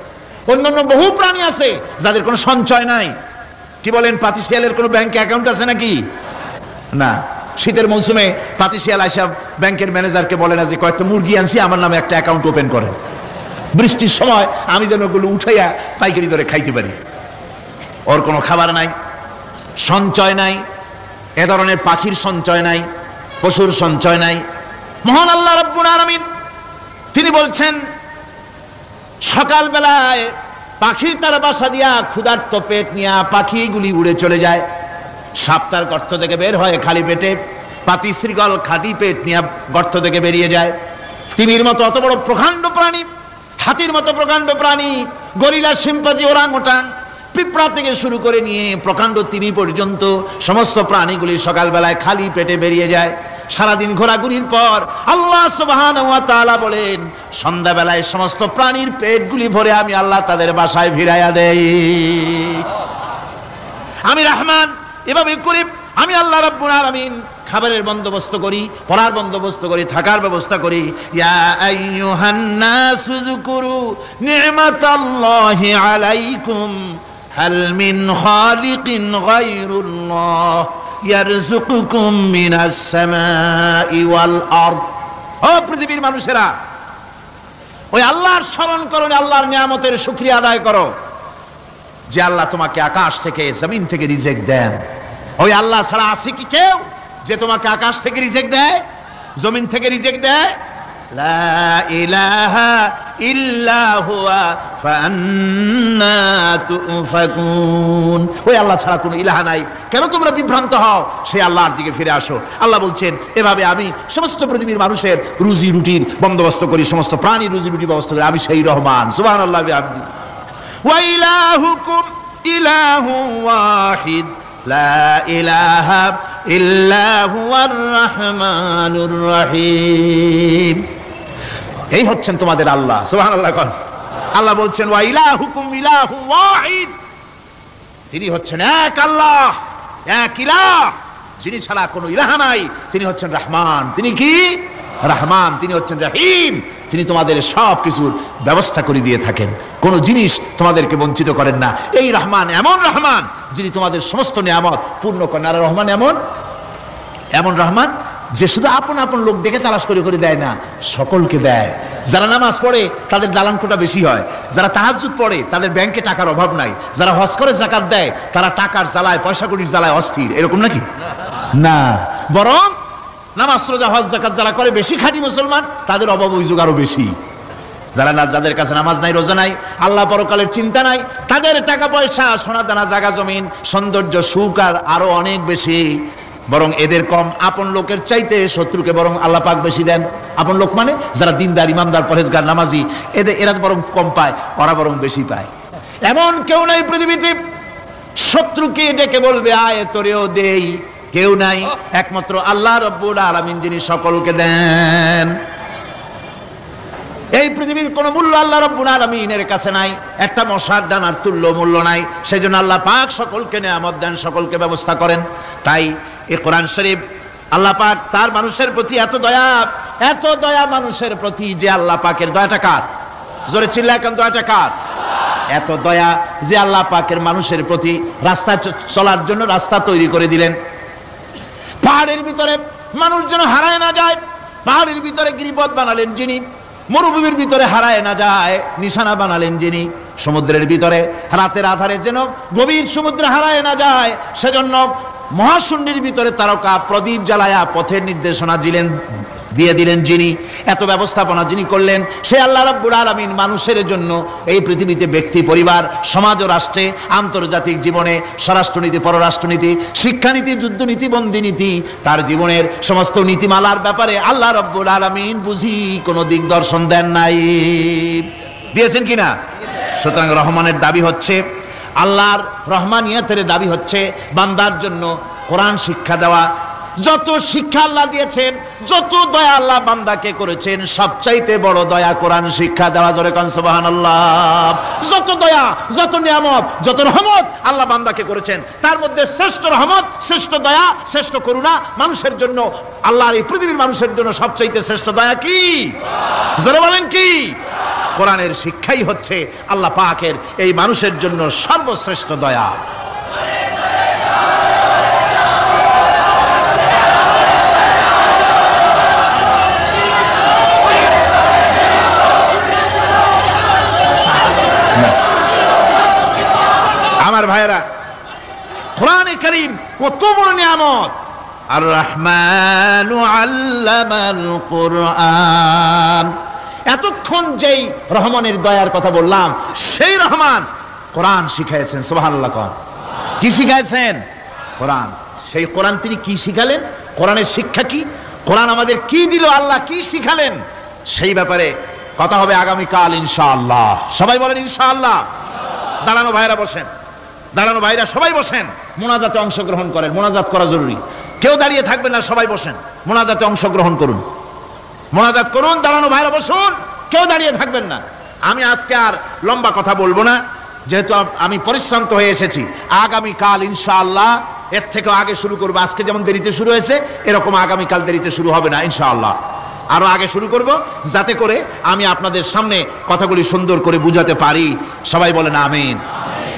অন্যান্য বহু প্রাণী আছে যাদের কোনো সঞ্চয় নাই। কি বলেন, পাতিশিয়ালের কোনো ব্যাংকে অ্যাকাউন্ট আছে নাকি? না। শীতের মৌসুমে পাতিশিয়াল আইসা ব্যাংকের ম্যানেজারকে বলে না যে কয়েকটা মুরগি আনছি, আমার নামে একটা অ্যাকাউন্ট ওপেন করেন, বৃষ্টির সময় আমি যেন ওগুলো উঠাইয়া পাইকারি দরে খাইতে পারি। ওর কোনো খাবার নাই, সঞ্চয় নাই। এ ধরনের পাখির সঞ্চয় নাই, পশুর সঞ্চয় নাই। মহান আল্লাহ রাব্বুল আলামিন তিনি বলছেন, সকালবেলায় পাখি তার বাসা দিয়া ক্ষুধার্ত পেট নিয়ে পাখিগুলি উড়ে চলে যায়। সাপ তার গর্ত থেকে বের হয় খালি পেটে, পাতি শৃগাল খাঁটি পেট নিয়ে গর্ত থেকে বেরিয়ে যায়। তিমির মতো অত বড় প্রকাণ্ড প্রাণী, হাতির মতো প্রকাণ্ড প্রাণী, গরিলা, শিম্পাঞ্জি, ওরাংওটাং, পিঁপড়া থেকে শুরু করে নিয়ে প্রকাণ্ড তিমি পর্যন্ত সমস্ত প্রাণীগুলি সকালবেলায় খালি পেটে বেরিয়ে যায়। সারাদিন ঘোরাঘুরির পর আল্লাহ সুবহানাহু ওয়া তাআলা বলেন, সন্ধ্যাবেলায় সমস্ত প্রাণীর পেটগুলি ভরে আমি আল্লাহ তাদের বাসায় ফিরাইয়া দেই। আমি রহমান, এভাবে করে আমি আল্লাহ রাব্বুল আলামিন খাবারের বন্দোবস্ত করি, পড়ার বন্দোবস্ত করি, থাকার ব্যবস্থা করি। ইয়া আইয়ুহান নাসু যুকুরু নি'মাতাল্লাহি আলাইকুম হাল মিন খালিকিন গায়রুল্লাহ ইয়ারযুকুকুম মিনাস সামাই ওয়াল আরদ। ও পৃথিবীর মানুষেরা, ওই আল্লাহর স্মরণ করো, আল্লাহর নিয়ামতের শুকরিয়া আদায় করো যে আল্লাহ তোমাকে আকাশ থেকে জমিন থেকে রিজিক দেন। ওই আল্লাহ ছাড়া আছে কি কেউ যে তোমাকে আকাশ থেকে রিজিক দেয়, জমিন থেকে রিজিক দেয়? লা ইলাহা ইল্লা হুয়া ফান্না তুফাকুন। ওই আল্লাহ ছাড়া কোনো ইলাহা নাই, কেন তোমরা বিভ্রান্ত হও? সেই আল্লাহর দিকে ফিরে আসো। আল্লাহ বলছেন, এভাবে আমি সমস্ত পৃথিবীর মানুষের রুজি রুটির বন্দোবস্ত করি, সমস্ত প্রাণীর রুজি রুটির ব্যবস্থা করি, আমি সেই রহমান। সুবহানাল্লাহ বিহামদি। ওয়া ইলাহুকুম ইলাহু ওয়াহিদ লা ইলাহা ইল্লা হুয়ার রহমানুর রহিম। এই হচ্ছেন তোমাদের আল্লাহ। সুবহানাল্লাহ। আল্লাহ বলছেন ওয়া ইলাহুকুম ইলাহু ওয়াহিদ, তিনি হচ্ছেন এক আল্লাহ, এক ইলাহ, যিনি ছাড়া কোনো ইলাহ নাই। তিনি হচ্ছেন রহমান। তিনি কি? রহমান। তিনি হচ্ছেন রহিম। তিনি তোমাদের সব কিছুর ব্যবস্থা করে দিয়ে থাকেন, কোনো জিনিস তোমাদেরকে বঞ্চিত করেন না। এই রহমান এমন রহমান যিনি তোমাদের সমস্ত নিয়ামত পূর্ণ করেন। আর রহমান এমন রহমান যে শুধু আপন আপন লোক দেখে তালাশ করে করে দেয় না, সকলকে দেয়। যারা নামাজ পড়ে তাদের দালান কোটা বেশি হয়, যারা তাহাজ্জুদ পড়ে তাদের ব্যাংকে টাকার অভাব নাই, যারা হজ করে যাকাত দেয় তারা টাকার জ্বালায়, পয়সা কড়ির জ্বালায় অস্থির। এরকম নাকি? না, বরং নামাজ রোজা হজ যাকাত যারা করে বেশি খাঁটি মুসলমান, তাদের অভাব অভিযোগ আরো বেশি। যাদের কাছে নামাজ নাই, রোজা নাই, আল্লাহ পরকালের চিন্তা নাই, তাদের টাকা পয়সা, সোনা দানা, জায়গা জমিন, সৌন্দর্য, সুখ আর আরো অনেক বেশি। বরং এদের কম, আপন লোকের চাইতে শত্রুকে বরং আল্লাহ পাক বেশি দেন। আপন লোক মানে যারা দিনদার, ইমানদার, পরহেজগার, নামাজি, এরা বরং কম পায়, ওরা বরং বেশি পায়। এমন কেউ নাই পৃথিবীতে শত্রুকে ডেকে বলবে আয় তোরেও দেই, কেউ নাই, একমাত্র আল্লাহ রাব্বুল আলামিন যিনি সকলকে দেন। এই পৃথিবীর কোন মূল্য আল্লাহ রাব্বুল আলামিনের কাছে নাই, একটা মশার দানার তুল্য মূল্য নাই। সেজন্য আল্লাহ পাক সকলকে নিয়ামত দেন, সকলকে ব্যবস্থা করেন। তাই এই কোরআন শরীফ আল্লাহ পাক তার মানুষের প্রতি এত দয়া মানুষের প্রতি, যে আল্লাহ পাকের দয়াটা কার? জোরে চিল্লা এখন, দয়াটা কার? এত দয়া যে আল্লাহ পাকের মানুষের প্রতি রাস্তা চলার জন্য রাস্তা তৈরি করে দিলেন। পাহাড়ের ভিতরে মানুষ যেন হারায় না যায়, পাহাড়ের ভিতরে গিরিপথ বানালেন যিনি, মরুভূমির ভিতরে হারায় না যায় নিশানা বানালেন যিনি, সমুদ্রের ভিতরে রাতের আধারে যেন গভীর সমুদ্রে হারায় না যায়, সেজন্য মহাশূন্যের ভিতরে তারকা প্রদীপ জ্বালায়া পথের নির্দেশনা দিয়ে দিলেন যিনি, এত ব্যবস্থাপনা যিনি করলেন, সে আল্লাহ রাব্বুল আলামিন মানুষের জন্য এই পৃথিবীতে ব্যক্তি, পরিবার, সমাজ ও রাষ্ট্রে, আন্তর্জাতিক জীবনে, স্বরাষ্ট্রনীতি, পররাষ্ট্রনীতি, শিক্ষানীতি, যুদ্ধনীতি, বন্দিনীতি, তার জীবনের সমস্ত নীতিমালার ব্যাপারে আল্লাহ রাব্বুল আলামিন বুঝি কোনো দিগদর্শন দেন নাই। দিয়েছেন কিনা? সুতরাং রহমানের দাবি হচ্ছে, আল্লাহর রহমানিয়তের দাবি হচ্ছে বান্দার জন্য কোরআন শিক্ষা দেওয়া। যত শিক্ষা আল্লাহ দিয়েছেন, যত দয়া আল্লাহ বান্দাকে করেছেন, সবচাইতে বড় দয়া কোরআন শিক্ষা দেওয়া। জোরে কোন সুবহানাল্লাহ। যত দয়া, যত নিয়ামত, যত রহমত আল্লাহ বান্দাকে করেছেন, তার মধ্যে শ্রেষ্ঠ রহমত, শ্রেষ্ঠ দয়া, শ্রেষ্ঠ করুণা মানুষের জন্য, আল্লাহর এই পৃথিবীর মানুষের জন্য সবচাইতে শ্রেষ্ঠ দয়া কি? জোরে বলেন কি? কোরআনের শিক্ষাই হচ্ছে আল্লাহ পাকের এই মানুষের জন্য সর্বশ্রেষ্ঠ দয়া। আমার ভাইরা, কোরআনে কারীম কত বড় নিয়ামত। আর রহমানু আল্লামাল কোরআন। এতক্ষণ যেই রহমানের দয়ার কথা বললাম, সেই রহমান কোরআন শিখাইছেন। সুবহানাল্লাহ। কি শিখাইছেন? কোরআন। সেই কোরআন তিনি কি শিখালেন? কোরআনের শিক্ষা কি? কোরআন আমাদের কি দিল? আল্লাহ কি শিখালেন? সেই ব্যাপারে কথা হবে আগামীকাল ইনশাআল্লাহ। সবাই বলেন ইনশাআল্লাহ। দাঁড়ানো ভাইরা বসেন, দাঁড়ানো ভাইরা সবাই বসেন, মোনাজাতে অংশগ্রহণ করেন। মোনাজাত করা জরুরি, কেউ দাঁড়িয়ে থাকবেন না, সবাই বসেন, মোনাজাতে অংশগ্রহণ করুন, মোনাজাত করুন। দাঁড়ানো ভাইরা বসুন, কেউ দাঁড়িয়ে থাকবেন না। আমি আজকে আর লম্বা কথা বলবো না, যেহেতু আমি পরিশ্রান্ত হয়ে এসেছি। আগামীকাল ইনশাআল্লাহ এর থেকে আগে শুরু করব। আজকে যেমন দেরিতে শুরু হয়েছে এরকম আগামীকাল দেরিতে শুরু হবে না ইনশাআল্লাহ, আরো আগে শুরু করব, যাতে করে আমি আপনাদের সামনে কথাগুলি সুন্দর করে বুঝাতে পারি। সবাই বলেন আমিন।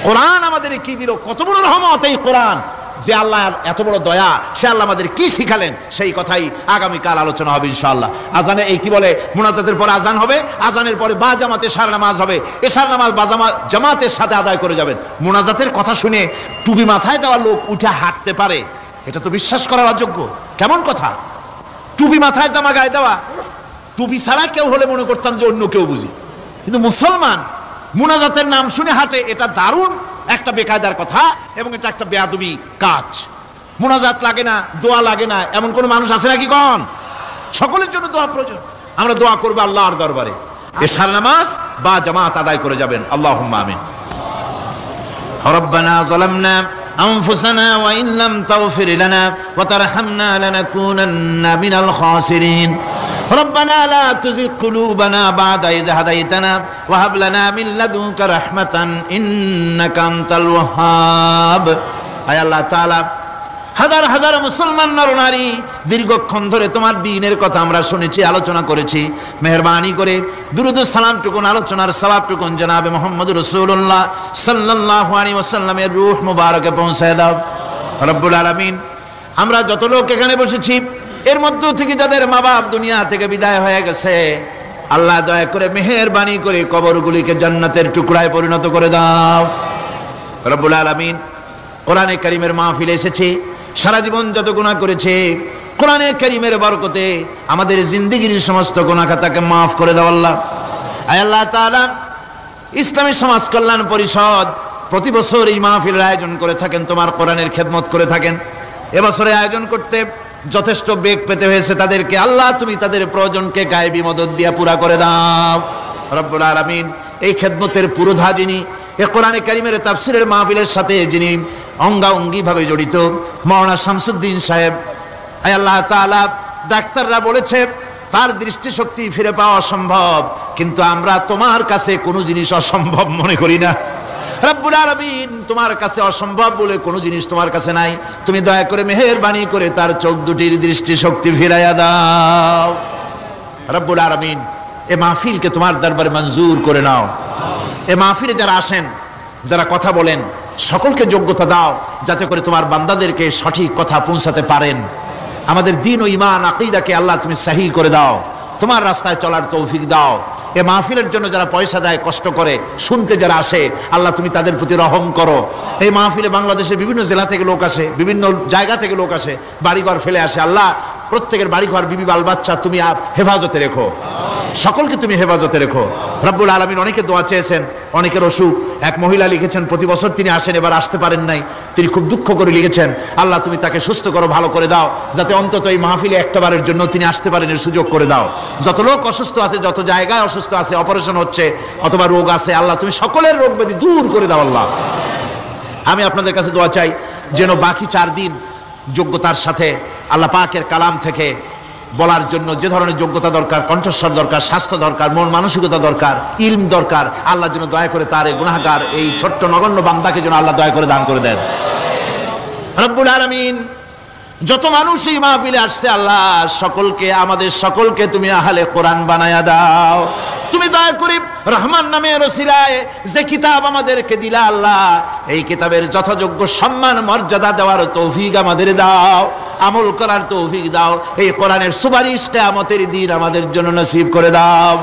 কোরআন আমাদের কি দিল, কত বড় রহমত এই কোরআন, যে আল্লাহ এত বড় দয়া, সে আল্লাহ আমাদের কি শিখালেন সেই কথাই আগামীকাল আলোচনা হবে ইনশাআল্লাহ। আজানে এই কি বলে মুনাজাতের পর আজান হবে, আজানের পরে বা জামাতে এশার নামাজ হবে, এশার নামাজ বা জামাতের সাথে আদায় করে যাবেন। মুনাজাতের কথা শুনে টুপি মাথায় দেওয়া লোক উঠে হাঁটতে পারে, এটা তো বিশ্বাস করার অযোগ্য। কেমন কথা, টুপি মাথায় জামা গায়ে দেওয়া, টুপি ছাড়া কেউ হলে মনে করতাম যে অন্য কেউ বুঝি, কিন্তু মুসলমান মুনাজাতের নাম শুনে হাঁটে, এটা দারুণ একটা বেকায়দার কথা এবং এটা একটা বেয়াদবি কাজ। মুনাজাত লাগে না, দোয়া লাগে না, এমন কোন মানুষ আছে নাকি? কোন? সকলের জন্য দোয়া প্রয়োজন। আমরা দোয়া করবো আল্লাহর দরবারে, এশার নামাজ বা জামাত আদায় করে যাবেন। আল্লাহুম্মা আমিন। রব্বানা যালামনা আনফুসানা ওয়া ইন লাম তাগফির লানা ওয়া তারহামনা লানাকুনান্না মিনাল খাসিরিন। ربنا لا تزغ قلوبنا بعد إذ هديتنا وهب لنا من لدنك رحمة إنك أنت الوهاب। আয় আল্লাহ তাআলা, হাজার হাজার মুসলমান নরনারী দীর্ঘক্ষণ ধরে তোমার দ্বীনের কথা আমরা শুনেছি, আলোচনা করেছি। মেহেরবানি করে দুরূদ ও সালাম টুকুন, আলোচনার সওয়াব টুকুন জনাবে মুহাম্মদুর রাসূলুল্লাহ সাল্লাল্লাহু আলাইহি ওয়াসাল্লামের রূহ মুবারকে পৌঁছায় দাও রব্বুল আলামিন। আমরা যত লোক এখানে বসেছি, এর মধ্য থেকে যাদের মা বাপ দুনিয়া থেকে বিদায় হয়ে গেছে, আল্লাহ দয়া করে মেহেরবানি করে কবরগুলিকে জান্নাতের টুকরায় পরিণত করে দাও রব্বুল আলামিন। কোরআনে কারীমের মাহফিলে এসেছি, সারা জীবন যত গুনাহ করেছে, কোরআনে কারীমের বরকতে আমাদের জিন্দেগির সমস্ত গুনাহ খাতাকে মাফ করে দাও আল্লাহ। আয় আল্লাহ তাআলা, ইসলামী সমাজ কল্যাণ পরিষদ প্রতি বছর এই মাহফিলের আয়োজন করে থাকেন, তোমার কোরআনের খেদমত করে থাকেন। এবছরে আয়োজন করতে যথেষ্ট বেগ পেতে হয়েছে তাদেরকে, আল্লাহ তুমি তাদের প্রয়োজনকে গায়েবী মদদ দিয়া পুরা করে দাও রব্বুল আলামিন। এই খেদমতের পুরোধা যিনি, এই কোরআনে কারীমের তাফসীরের মাহফিলের সাথে যিনি অঙ্গাঙ্গিভাবে জড়িত, মাওলানা শামসুদ্দিন সাহেব, আয় আল্লাহ তাআলা, ডাক্তাররা বলেছে তার দৃষ্টিশক্তি ফিরে পাওয়া অসম্ভব, কিন্তু আমরা তোমার কাছে কোনো জিনিস অসম্ভব মনে করি না রব্বুল আলামিন। তোমার কাছে অসম্ভব বলে কোনো জিনিস তোমার কাছে নাই। তুমি দয়া করে মেহেরবানি করে তার চোখ দুটির দৃষ্টিশক্তি ফিরাইয়া দাও রব্বুল আলামিন। এ মাহফিলকে তোমার দরবারে মঞ্জুর করে নাও। এ মাহফিলে যারা আসেন, যারা কথা বলেন, সকলকে যোগ্যতা দাও যাতে করে তোমার বান্দাদেরকে সঠিক কথা পৌঁছাতে পারেন। আমাদের দ্বীন ও ঈমান আকীদাকে আল্লাহ তুমি সহি করে দাও, তোমার রাস্তায় চলার তৌফিক দাও। এ মাহফিলের জন্য যারা পয়সা দেয়, কষ্ট করে, শুনতে যারা আসে, আল্লাহ তুমি তাদের প্রতি রহম করো। এই মাহফিলে বাংলাদেশের বিভিন্ন জেলা থেকে লোক আসে, বিভিন্ন জায়গা থেকে লোক আসে, বাড়িঘর ফেলে আসে। আল্লাহ প্রত্যেকের বাড়িঘর, বিবি বাল বাচ্চা তুমি হেফাজতে রেখো, সকলকে তুমি হেফাজতে রেখো রব্বুল আলামিন। অনেকে দোয়া চেয়েছেন, অনেকের অসুখ। এক মহিলা লিখেছেন প্রতি বছর তিনি আসেন, এবার আসতে পারেন নাই, তিনি খুব দুঃখ করে লিখেছেন, আল্লাহ তুমি তাকে সুস্থ করো, ভালো করে দাও, যাতে অন্তত এই মাহফিলে একটাবারের জন্য তিনি আসতে পারেন, এর সুযোগ করে দাও। যত লোক অসুস্থ আছে, যত জায়গায় অসুস্থ আছে, অপারেশন হচ্ছে অথবা রোগ আছে, আল্লাহ তুমি সকলের রোগ ব্যাধি দূর করে দাও আল্লাহ। আমি আপনাদের কাছে দোয়া চাই যেন বাকি 4 দিন যোগ্যতার সাথে আল্লাহ পাকের কালাম থেকে বলার জন্য যে ধরনের যোগ্যতা দরকার, কণ্ঠস্বর দরকার, স্বাস্থ্য দরকার, মন মানসিকতা দরকার, ইলম দরকার, আল্লাহ যেন দয়া করে তার এই গুনাহগার, এই ছোট্ট নগণ্য বান্দাকে যেন আল্লাহ দয়া করে দান করে দেন রব্বুল আলামিন। যত মানুষ এই মাহফিলে আসছে, আল্লাহ সকলকে, আমাদের সকলকে তুমি আহলে কোরআন বানায়া দাও। তুমি দয়া করে রহমান নামের ওসিলায় যে কিতাব আমাদেরকে দিলা আল্লাহ, এই কিতাবের যথাযোগ্য সম্মান মর্যাদা দেওয়ার তৌফিক আমাদের দাও, আমল করার তৌফিক দাও। এই কোরআনের সুপারিশ কিয়ামতের দিন আমাদের জন্য নসিব করে দাও।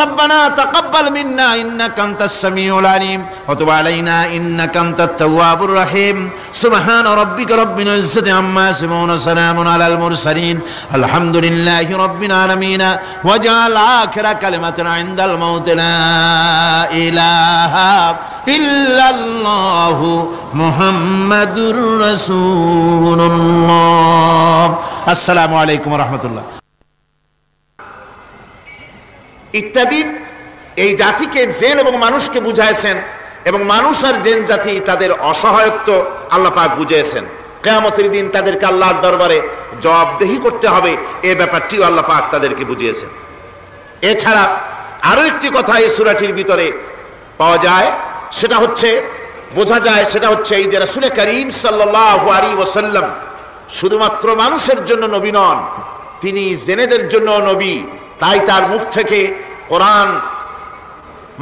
রব্বানা তাকাব্বাল মিন্না ইন্নাকা আনতাস সামিউল আলিম ওয়া তুব আলাইনা ইন্নাকা আনতাত তাওয়াবুর রহিম। সুবহান রাব্বিকা রাব্বিল ইজ্জাতি আম্মা ইয়াসিফুন ওয়া সালামুন আলাল মুরসালিন আলহামদুলিল্লাহি রাব্বিল আলামিন। ওয়া জাআল আখিরা কালিমাতিনা ইনদাল মাউত লা ইলাহা ইল্লাল্লাহু মুহাম্মাদুর রাসূলুল্লাহ। আসসালামু আলাইকুম ওয়া রাহমাতুল্লাহ ইত্যাদি। এই জাতিকে, জিন এবং মানুষকে বুঝাইছেন এবং মানুষ আর জিন জাতি তাদের অসহায়ত্ব আল্লাহ পাক বুঝিয়েছেন। কিয়ামতের দিন তাদেরকে আল্লাহর দরবারে জবাবদেহি করতে হবে, এই ব্যাপারটিও আল্লাহ পাক তাদেরকে বুঝিয়েছেন। এছাড়া আরো একটি কথা এই সূরাটির ভিতরে পাওয়া যায়, সেটা হচ্ছে বোঝা যায় সেটা হচ্ছে এই যে রাসূল করিম সাল্লাল্লাহু আলাইহি ওয়াসাল্লাম শুধুমাত্র মানুষের জন্য নবী নন, তিনি জেনেদের জন্য নবী। তাই তার মুখ থেকে কোরআন,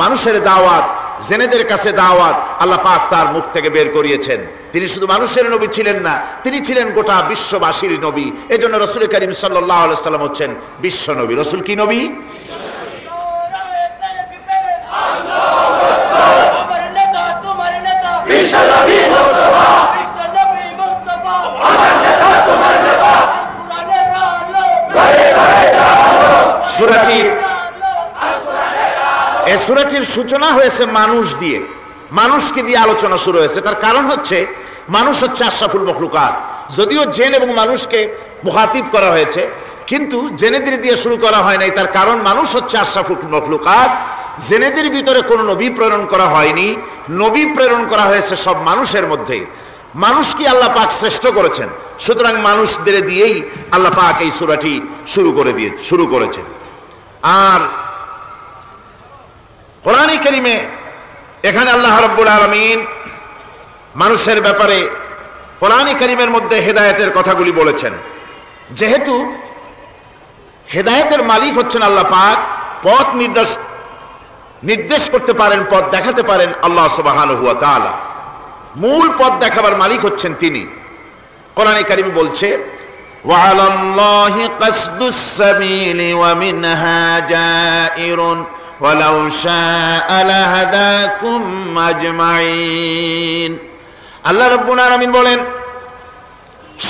মানুষের দাওয়াত, জেনেদের কাছে দাওয়াত আল্লাহ পাক তার মুখ থেকে বের করিয়েছেন। তিনি শুধু মানুষের নবী ছিলেন না, তিনি ছিলেন গোটা বিশ্ববাসীর নবী। এজন্য রাসূল করিম সাল্লাল্লাহু আলাইহি ওয়াসাল্লাম হচ্ছেন বিশ্ব নবী। রাসূল কি নবী? এই সূরাটির সূচনা হয়েছে মানুষ দিয়ে, মানুষকে দিয়ে আলোচনা শুরু হয়েছে। তার কারণ হচ্ছে মানুষ হচ্ছে আশরাফুল মখলুকাত। যদিও জিন এবং মানুষকে মুখাতিব করা হয়েছে, কিন্তু জেনেদের দিয়ে শুরু করা হয় নাই। তার কারণ মানুষ হচ্ছে আশরাফুল মখলুকাত। জেনেদের ভিতরে কোনো নবী প্রেরণ করা হয়নি, নবী প্রেরণ করা হয়েছে সব মানুষের মধ্যে। মানুষকে আল্লাহ পাক শ্রেষ্ঠ করেছেন, সুতরাং মানুষদের দিয়েই আল্লাহ পাক এই সূরাটি শুরু করেছেন। আর কোরআনে কারীমে এখানে আল্লাহ রাব্বুল আলামিন মানুষের ব্যাপারে কোরআনে কারীমের মধ্যে হেদায়েতের কথাগুলি বলেছেন। যেহেতু হেদায়েতের মালিক হচ্ছেন আল্লাহ পাক, পথ নির্দেশ করতে পারেন, পথ দেখাতে পারেন আল্লাহ সুবহানাহু ওয়া তাআলা। মূল পথ দেখাবার মালিক হচ্ছেন তিনি। কোরআনে কারীম বলছে, ওয়া আলাল্লাহি কাসদুস সাবিলি ওয়া মিনহা জাইরুন ওয়ালাউ শাআ লাহাদাকুম আজমাইন। আল্লাহ রাব্বুল আলামিন বলেন,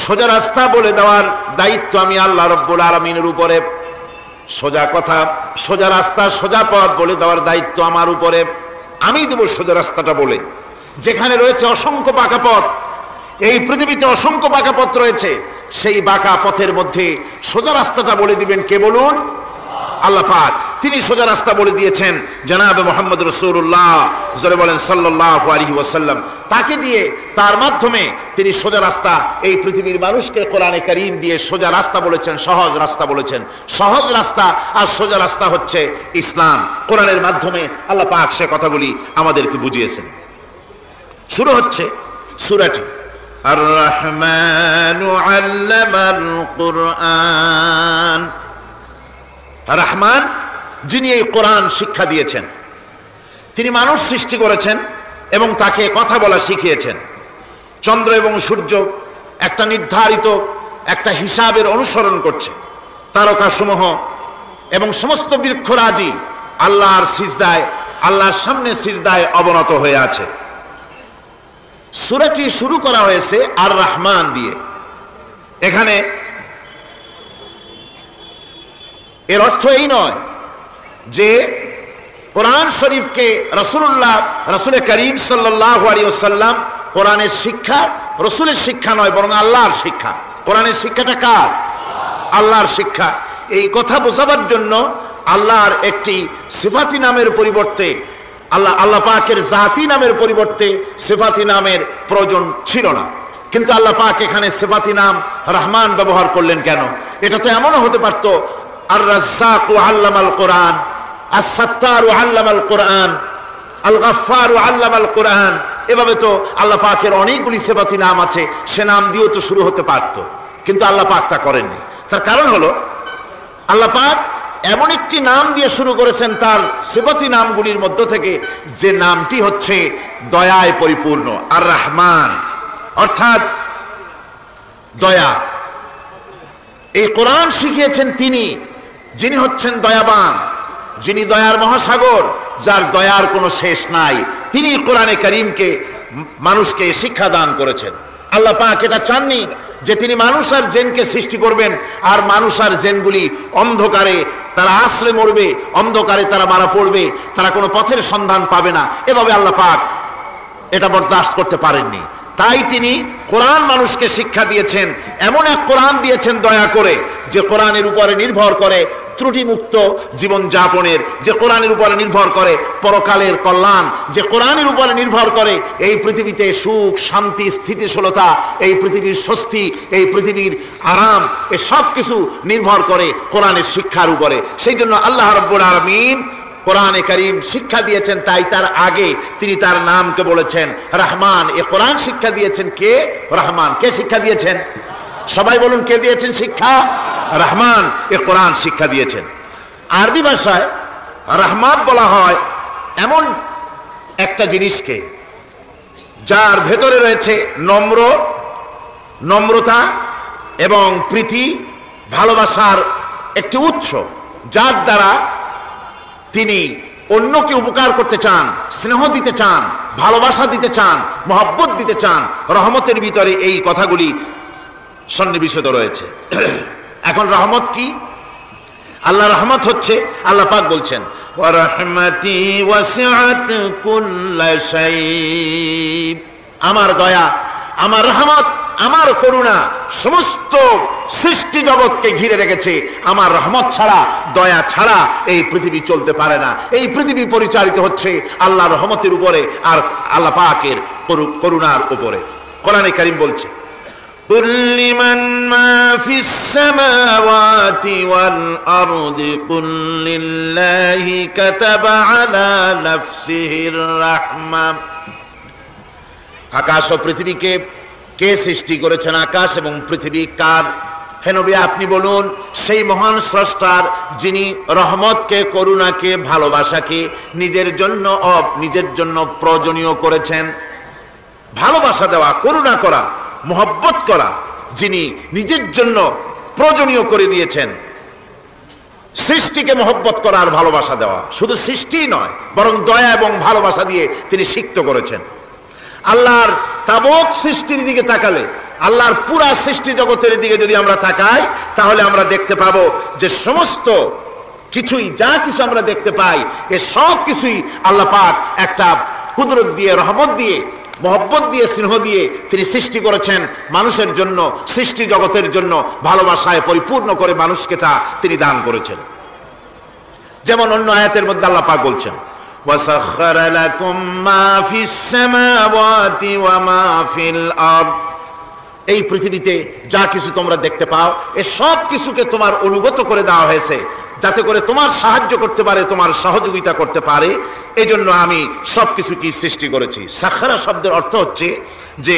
সোজা রাস্তা বলে দেওয়ার দায়িত্ব আমি আল্লাহ রাব্বুল আলামিনের উপরে। সোজা কথা, সোজা রাস্তা, সোজা পথ বলে দেওয়ার দায়িত্ব আমার উপরে। আমি দেব সোজা রাস্তাটা বলে। যেখানে রয়েছে অসংখ্য বাঁকা পথ, এই পৃথিবীতে অসংখ্য বাঁকা পথ রয়েছে, সেই বাঁকা পথের মধ্যে সোজা রাস্তাটা বলে দিবেন কে বলুন? আল্লাহ পাক। তিনি সোজা রাস্তা বলে দিয়েছেন জনাবে মুহাম্মদ রাসূলুল্লাহ জোরে বলেন সাল্লাল্লাহু আলাইহি ওয়াসাল্লাম। তাকে দিয়ে, তার মাধ্যমে তিনি সোজা রাস্তা এই পৃথিবীর মানুষকে কোরআনে কারীম দিয়ে সোজা রাস্তা বলেছেন, সহজ রাস্তা বলেছেন। সহজ রাস্তা আর সোজা রাস্তা হচ্ছে ইসলাম। কোরআনের মাধ্যমে আল্লাহ পাক সে কথাগুলি আমাদেরকে বুঝিয়েছেন। শুরু হচ্ছে সূরাটি আর রহমানু আল্লামাল কুরআন। রহমান, যিনি এই কোরআন শিক্ষা দিয়েছেন। তিনি মানুষ সৃষ্টি করেছেন এবং তাকে কথা বলা শিখিয়েছেন। চন্দ্র এবং সূর্য একটা নির্ধারিত একটা হিসাবের অনুসরণ করছে। তারকাসমূহ এবং সমস্ত বৃক্ষরাজি আল্লাহর সিজদায়, আল্লাহর সামনে সিজদায় অবনত হয়ে আছে। সূরাটি শুরু করা হয়েছে আর রহমান দিয়ে। এখানে এর অর্থ এই নয় যে কোরআন শরীফকে রাসূল করিম সাল্লাল্লাহু আলাইহি ওয়াসাল্লাম কোরআনের শিক্ষা রাসূলের শিক্ষা নয়, বরং আল্লাহর শিক্ষা। কোরআনের শিক্ষাটা কার? আল্লাহর শিক্ষা। এই কথা বোঝাবার জন্য আল্লাহর একটি সিফাতি নামের পরিবর্তে, আল্লাহ পাকের জাতি নামের পরিবর্তে সিফাতি নামের প্রয়োজন ছিল না। কিন্তু আল্লাহ পাক এখানে সিফাতি নাম রহমান ব্যবহার করলেন কেন? এটা তো এমনও হতে পারত আর রাজ্জাকু আল্লামাল কোরআন, আস-সাত্তারু আল্লামাল কোরআন, আল গাফফারু আল্লামাল কোরআন। এভাবে তো আল্লাহ পাকের অনেকগুলি সিফাতি নাম আছে, সে নাম দিয়েও তো শুরু হতে পারত, কিন্তু আল্লাহ পাক তা করেননি। তার কারণ হলো আল্লাহ পাক এমন একটি নাম দিয়ে শুরু করেছেন তার সিফাতি নামগুলির মধ্য থেকে, যে নামটি হচ্ছে দয়ায় পরিপূর্ণ, আর রহমান, অর্থাৎ দয়া। এই কোরআন শিখিয়েছেন তিনি, যিনি হচ্ছেন দয়াবান, যিনি দয়ার মহাসাগর, যার দয়ার কোনো শেষ নাই। তিনি কোরআনে কারীমকে মানুষকে শিক্ষা দান করেছেন। আল্লাহ পাক এটা চাননি যে তিনি মানুষ আর জিনকে সৃষ্টি করবেন আর মানুষ আর জিনগুলি অন্ধকারে তারা আশ্রে মরবে, অন্ধকারে তারা মারা পড়বে, তারা কোনো পথের সন্ধান পাবে না। এভাবে আল্লাহ পাক এটা বরদাস্ত করতে পারেননি। তাই তিনি কোরআন মানুষকে শিক্ষা দিয়েছেন, এমন এক কোরআন দিয়েছেন দয়া করে, যে কোরআনের উপরে নির্ভর করে ত্রুটিমুক্ত জীবন যাপনের, যে কোরআনের উপরে নির্ভর করে পরকালের কল্যাণ, যে কোরআনের উপরে নির্ভর করে এই পৃথিবীতে সুখ, শান্তি, স্থিতিশীলতা, এই পৃথিবীর স্বস্তি, এই পৃথিবীর আরাম, এ সব কিছু নির্ভর করে কোরআনের শিক্ষার উপরে। সেই জন্য আল্লাহ রাব্বুল আলামিন কোরআনে কারীম শিক্ষা দিয়েছেন, তাই তার আগে তিনি তার নামকে বলেছেন রহমান। এই কোরআন শিক্ষা দিয়েছেন কে? রহমান। কে শিক্ষা দিয়েছেন? সবাই বলুন, কে দিয়েছেন শিক্ষা? রহমান এই কোরআন শিক্ষা দিয়েছেন। আরবি ভাষায় রহমান বলা হয় এমন একটা জিনিসকে যার ভেতরে রয়েছে নম্রতা এবং প্রীতি, ভালোবাসার একটি উৎস, যার দ্বারা তিনি অন্যকে উপকার করতে চান, স্নেহ দিতে চান, ভালোবাসা দিতে চান, মহব্বত দিতে চান। রহমতের ভিতরে এই কথাগুলি সন্নিবেশিত রয়েছে। এখন রহমত কি? আল্লাহ রহমত হচ্ছে, আল্লাহ পাক বলছেন ওয়া রাহমাতি ওয়াসিআত কুল্লা শাই, আমার দয়া, আমার রহমত, আমার করুণা সমস্ত সৃষ্টি জগৎকে ঘিরে রেখেছে। আমার রহমত ছাড়া, দয়া ছাড়া এই পৃথিবী চলতে পারে না। এই পৃথিবী পরিচালিত হচ্ছে আল্লাহর রহমতের উপরে আর আল্লাহ পাকের করুণার উপরে। কোরআনে কারীম বলছে قل لمن ما في السماوات والأرض قل لله كتب على نفسه الرحمة। আকাশ ও পৃথিবীকে কে সৃষ্টি করেছেন? আকাশ এবং পৃথিবী কার? হে নবী, আপনি বলুন সেই মহান স্রষ্টার, যিনি রহমতকে, করুণাকে, ভালোবাসাকে নিজের জন্য প্রয়োজনীয় করেছেন। ভালোবাসা দেওয়া, করুণা করা, মহব্বত করা যিনি নিজের জন্য প্রয়োজনীয় করে দিয়েছেন। সৃষ্টিকে মহব্বত করা আর ভালোবাসা দেওয়া, শুধু সৃষ্টি নয় বরং দয়া এবং ভালোবাসা দিয়ে তিনি সিক্ত করেছেন। আল্লাহর তাবৎ সৃষ্টির দিকে তাকালে, আল্লাহর পুরা সৃষ্টি জগতের দিকে যদি আমরা তাকাই, তাহলে আমরা দেখতে পাবো যে সমস্ত কিছুই, যা কিছু আমরা দেখতে পাই, এ সব কিছুই আল্লাহ পাক একটা কুদরত দিয়ে, রহমত দিয়ে, মহব্বত দিয়ে, স্নেহ দিয়ে তিনি সৃষ্টি করেছেন মানুষের জন্য, সৃষ্টি জগতের জন্য। ভালোবাসায় পরিপূর্ণ করে মানুষকে তা তিনি দান করেছেন। যেমন অন্য আয়াতের মধ্যে আল্লাহ পাক বলছেন وَسَخَّرَ لَكُم مَّا فِي السَّمَاوَاتِ وَمَا فِي الْأَرْضِ। এই পৃথিবীতে যা কিছু তোমরা দেখতে পাও, এ সব কিছুকে তোমার অনুগত করে দেওয়া হয়েছে, যাতে করে তোমার সাহায্য করতে পারে, তোমার সহযোগিতা করতে পারে। এই জন্য আমি সব কিছুকে সৃষ্টি করেছি। সাখারা শব্দের অর্থ হচ্ছে যে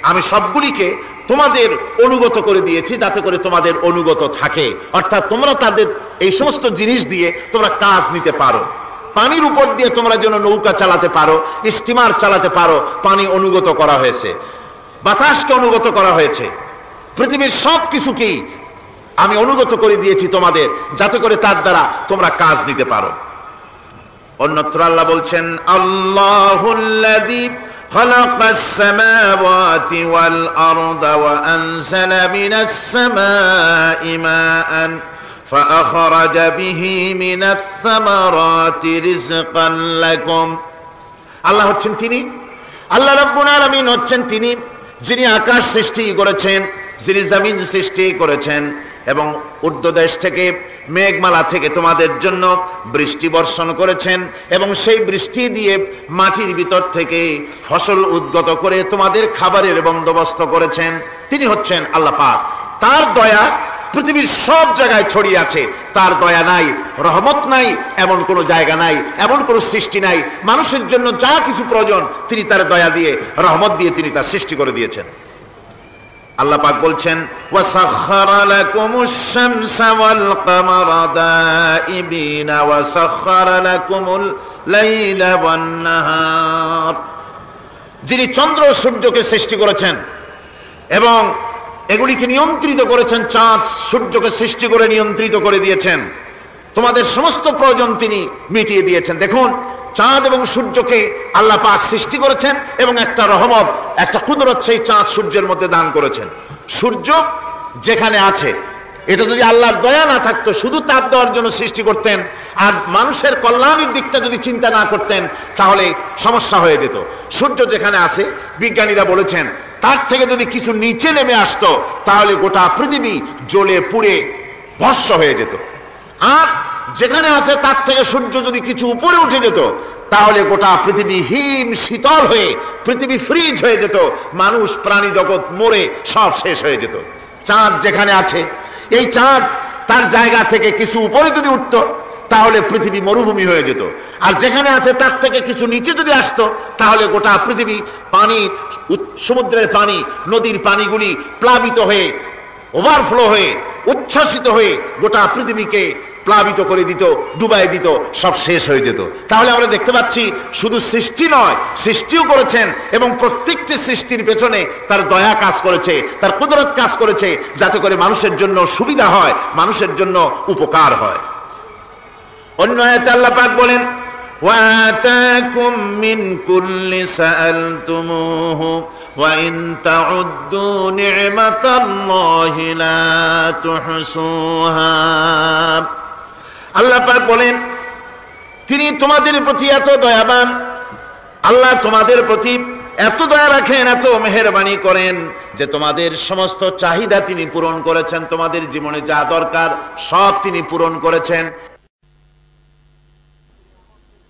আমি সবগুলিকে তোমাদের অনুগত করে দিয়েছি, যাতে করে তোমাদের অনুগত থাকে, অর্থাৎ তোমরা তাদের এই সমস্ত জিনিস দিয়ে তোমরা কাজ নিতে পারো। পানির উপর দিয়ে তোমরা যেন নৌকা চালাতে পারো, স্টিমার চালাতে পারো, পানি অনুগত করা হয়েছে, বাতাসকে অনুগত করা হয়েছে। পৃথিবীর সব কিছুকেই আমি অনুগত করে দিয়েছি তোমাদের, যাতে করে তার দ্বারা তোমরা কাজ নিতে পারো। অন্যত্র আল্লাহ বলছেন আল্লাহুল্লাযী খালাকাস সামাওয়াতি ওয়াল আরদা ওয়া আনজালা মিনাস সামাই মাআন فأخرج به من الثمرات رزقا لكم। আল্লাহ হচ্ছেন তিনি, আল্লাহ রাব্বুল আলামিন হচ্ছেন তিনি, যিনি আকাশ সৃষ্টি করেছেন, যিনি জমিন সৃষ্টি করেছেন এবং ঊর্ধ্বদেশ থেকে, মেঘমালা থেকে তোমাদের জন্য বৃষ্টি বর্ষণ করেছেন এবং সেই বৃষ্টি দিয়ে মাটির ভিতর থেকে ফসল উদ্গত করে তোমাদের খাবারের বন্দোবস্ত করেছেন। তিনি হচ্ছেন আল্লাহ পাক। তার দয়া পৃথিবীর সব জায়গায় ছড়িয়ে আছে। তার দয়া নাই, রহমত নাই, এমন কোনো জায়গা নাই, এমন কোনো সৃষ্টি নাই। মানুষের জন্য যা কিছু প্রয়োজন তিনি তার দয়া দিয়ে, রহমত দিয়ে তিনি তার সৃষ্টি করে দিয়েছেন। আল্লাহ পাক বলছেন ওয়াসাখখারা লাকুমুশ শামসা ওয়াল কামারা দাইবিনা ওয়াসাখখারা লাকুমুল লাইলা ওয়ান নাহার। যিনি চন্দ্র সূর্যকে সৃষ্টি করেছেন এবং এগুলিকে নিয়ন্ত্রিত করেছেন, চাঁদ সূর্যকে সৃষ্টি করে নিয়ন্ত্রিত করে দিয়েছেন, তোমাদের সমস্ত প্রয়োজন তিনি মিটিয়ে দিয়েছেন। দেখুন, চাঁদ এবং সূর্যকে আল্লাহ পাক সৃষ্টি করেছেন এবং একটা রহমত, একটা কুদরত সেই চাঁদ সূর্যের মধ্যে দান করেছেন। সূর্য যেখানে আছে, এটা যদি আল্লাহর দয়া না থাকতো, শুধু তাপ দেওয়ার জন্য সৃষ্টি করতেন আর মানুষের কল্যাণের দিকটা যদি চিন্তা না করতেন, তাহলে সমস্যা হয়ে যেত। সূর্য যেখানে আছে, বিজ্ঞানীরা বলেছেন তার থেকে যদি কিছু নিচে নেমে আসতো, তাহলে গোটা পৃথিবী জ্বলে পুড়ে ভস্ম হয়ে যেত। আর যেখানে আছে তার থেকে সূর্য যদি কিছু উপরে উঠে যেত, তাহলে গোটা পৃথিবী হিম শীতল হয়ে, পৃথিবী ফ্রিজ হয়ে যেত, মানুষ প্রাণী জগৎ মরে সব শেষ হয়ে যেত। চাঁদ যেখানে আছে, এই চাঁদ তার জায়গা থেকে কিছু উপরে যদি উঠতো, তাহলে পৃথিবী মরুভূমি হয়ে যেত। আর যেখানে আছে তার থেকে কিছু নিচে যদি আসতো, তাহলে গোটা পৃথিবী পানি, সমুদ্রের পানি, নদীর পানিগুলি প্লাবিত হয়ে, ওভারফ্লো হয়ে, উচ্ছ্বাসিত হয়ে গোটা পৃথিবীকে প্লাবিত করে দিত, ডুবাই দিত, সব শেষ হয়ে যেত। তাহলে আমরা দেখতে পাচ্ছি শুধু সৃষ্টি নয়, সৃষ্টিও করেছেন, এবং প্রত্যেকটি সৃষ্টির পেছনে তার দয়া কাজ করেছে, তার কুদরত কাজ করেছে, যাতে করে মানুষের জন্য সুবিধা হয়, মানুষের জন্য উপকার হয়। অন্য আয়াতে আল্লাহ পাক বলেন, ওয়াতাকুম মিন কুল্লি সাআলতুমুহু ওয়া ইন তাউদ্দু নি'মাতাল্লাহি লা তুহসুহা। আল্লাহ পাক বলেন, তিনি তোমাদের প্রতি এত দয়াবান, আল্লাহ তোমাদের প্রতি এত দয়া রাখেন, এত মেহেরবানি করেন যে তোমাদের সমস্ত চাহিদা তিনি পূরণ করেছেন, তোমাদের জীবনে যা দরকার সব তিনি পূরণ করেছেন।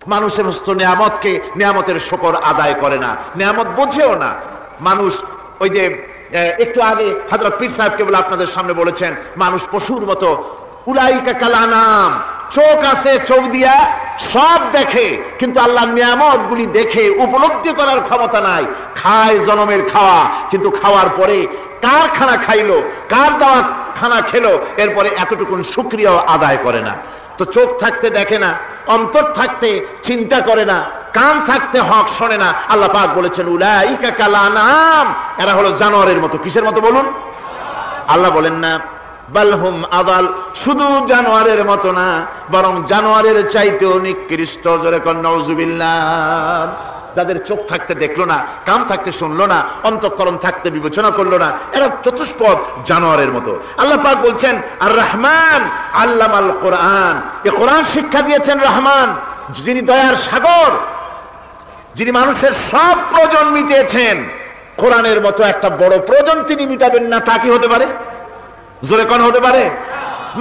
মানুষ সমস্ত নিয়ামতকে, নিয়ামতের শুকর আদায় করে না, নিয়ামত বোঝেও না মানুষ। ওই যে একটু আগে হযরত পীর সাহেব কেবল আপনাদের সামনে বলেছেন, মানুষ পশুর মতো, উলাইকা কাল আনাম, চোখ আছে, চোখ দিয়া সব দেখে, কিন্তু আল্লাহর নিয়ামতগুলি দেখে উপলব্ধি করার ক্ষমতা নাই। খায় জনমের খাওয়া, কিন্তু খাওয়ার পরে কার খানা খাইলো, কার দেওয়া খানা খেলো, এরপরে এতটুকুন শুকরিয়াও আদায় করে না। তো চোখ থাকতে দেখে না, অন্তর থাকতে চিন্তা করে না, কান থাকতে হক শোনে না। আল্লাহ পাক বলেছেন, উলাইকা কাল আনাম, এরা হলো জানোয়ারের মতো। কিসের মতো বলুন? আল্লাহ বলেন না বালহুম আদাল, শুধু জানোয়ারের মতো না, বরং জানোয়ারের চাইতেও নিকৃষ্ট। জোরে কোন নাউজুবিল্লাহ। যাদের চোখ থাকতে দেখলো না, কান থাকতে শুনলো না, অন্তঃকরণ থাকতে বিবেচনা করলো না, এরা চতুষ্পদ জানোয়ারের মতো। আল্লাহ পাক বলছেন, আর রহমান আল্লামাল কোরআন, এ কোরআন শিক্ষা দিয়েছেন রহমান, যিনি দয়ার সাগর, যিনি মানুষের সব প্রয়োজন মিটিয়েছেন। কোরআনের মতো একটা বড় প্রয়োজন তিনি মিটাবেন না, তা কি হতে পারে? জোরে কোন হতে পারে?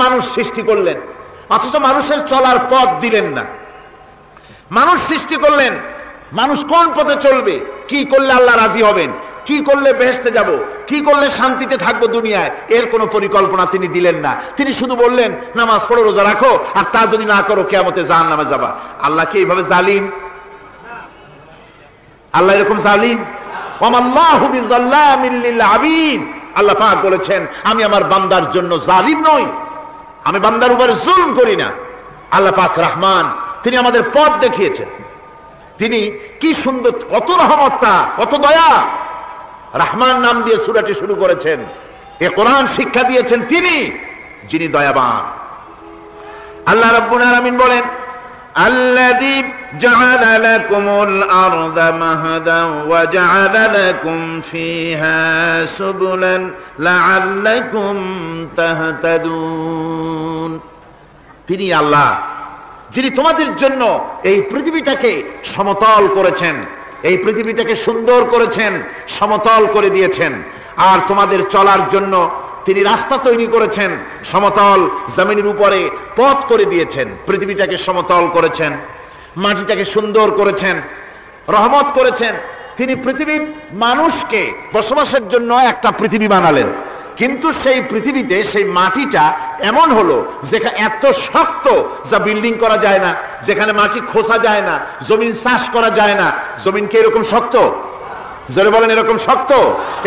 মানুষ সৃষ্টি করলেন, অথচ মানুষের চলার পথ দিলেন না। মানুষ সৃষ্টি করলেন, মানুষ কোন পথে চলবে, কি করলে আল্লাহ রাজি হবেন, কি করলে বেহেশতে যাব, কি করলে শান্তিতে থাকবো দুনিয়ায়, এর কোনো পরিকল্পনা তিনি দিলেন না। তিনি শুধু বললেন, নামাজ পড়ো, রোজা রাখো, আর তা যদি না করো কিয়ামতে জাহান্নামে যাবা। আল্লাহ কি এইভাবে জালিম? আল্লাহ এরকম জালিম? ওয়ামাল্লাহু বিযাল্লামিল লিল আবিদ। আল্লাহ পাক বলেছেন, আমি আমার বান্দার জন্য জালিম নই, আমি বান্দার উপরে জুলম করি না। আল্লাহ পাক রহমান, তিনি আমাদের পথ দেখিয়েছেন। তিনি কি সুন্দর, কত রহমতটা, কত দয়া। রহমান নাম দিয়ে সূরাটি শুরু করেছেন। এ কোরআন শিক্ষা দিয়েছেন তিনি, যিনি দয়াবান। আল্লাহ রাব্বুল আলামিন বলেন, আল্লাযী জাআলা লাকুমুল আরদা মাহাদান ওয়া জাআলা লাকুম ফীহা সুবুলান লাআল্লাকুম তাহতাদুন। তিনি আল্লাহ, যিনি তোমাদের জন্য এই পৃথিবীটাকে সমতল করেছেন, এই পৃথিবীটাকে সুন্দর করেছেন, সমতল করে দিয়েছেন। আর তোমাদের চলার জন্য তিনি রাস্তা তৈরি করেছেন, সমতল জমিনের উপরে পথ করে দিয়েছেন, পৃথিবীটাকে সমতল করেছেন, মাটিটাকে সুন্দর করেছেন, রহমত করেছেন। তিনি পৃথিবীর মানুষকে বসবাসের জন্য একটা পৃথিবী বানালেন, কিন্তু সেই পৃথিবীতে সেই মাটিটা এমন হলো যেখানে এত শক্ত যা বিল্ডিং করা যায় না, যেখানে মাটি খোসা যায় না, জমিন চাষ করা যায় না। জমিন কি এরকম শক্ত? জোরে বলেন, এরকম শক্ত?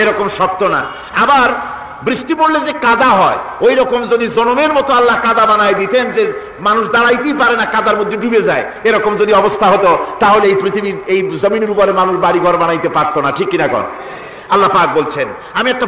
এরকম শক্ত না। আবার বৃষ্টি পড়লে যে কাদা হয়, ওই রকম যদি জনমের মতো আল্লাহ কাদা বানায় দিতেন যে মানুষ দাঁড়াইতেই পারে না, কাদার মধ্যে ডুবে যায়, এরকম যদি অবস্থা হতো, তাহলে এই পৃথিবীর এই জমিনের উপরে মানুষ বাড়ি ঘর বানাইতে পারতো না। ঠিক কিনা কর? আল্লাহ পাক বলছেন, আমি একটা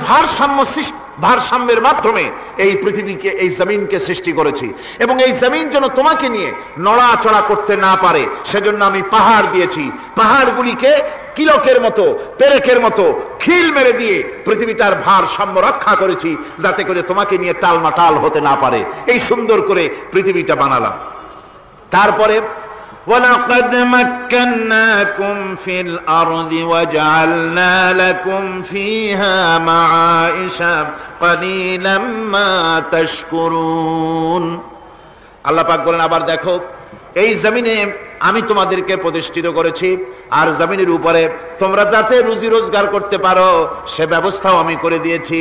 ভারসাম্যের মাধ্যমে এই পৃথিবীকে, এই জমিনকে সৃষ্টি করেছি, এবং এই জমিন যেন তোমাকে নিয়ে নড়াচড়া করতে না পারে সেজন্য আমি পাহাড় দিয়েছি। পাহাড়গুলিকে কিলকের মতো, পেরেকের মতো খিল মেরে দিয়ে পৃথিবীটার ভারসাম্য রক্ষা করেছি, যাতে করে তোমাকে নিয়ে টালমাটাল হতে না পারে। এই সুন্দর করে পৃথিবীটা বানালাম। তারপরে وَلَقَدْ مَكَّنَّاكُمْ فِي الْأَرْضِ وَجَعَلْنَا لَكُمْ فِيهَا مَعَائِشَ قَلِيلًا مَا تَشْكُرُونَ। আল্লাহ পাক বলেন, আবার দেখো, এই জমিনে আমি তোমাদেরকে প্রতিষ্ঠিত করেছি, আর জমিনের উপরে তোমরা যাতে রুজি রোজগার করতে পারো সে ব্যবস্থাও আমি করে দিয়েছি।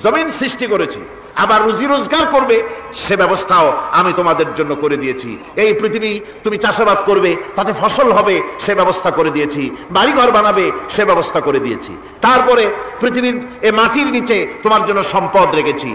জমিন সৃষ্টি করেছি, আবার রুজি রোজগার করবে সে ব্যবস্থাও আমি তোমাদের জন্য করে দিয়েছি। এই পৃথিবী তুমি চাষাবাদ করবে, তাতে ফসল হবে সে ব্যবস্থা করে দিয়েছি, বাড়িঘর বানাবে সে ব্যবস্থা করে দিয়েছি। তারপরে পৃথিবীর এ মাটির নিচে তোমার জন্য সম্পদ রেখেছি,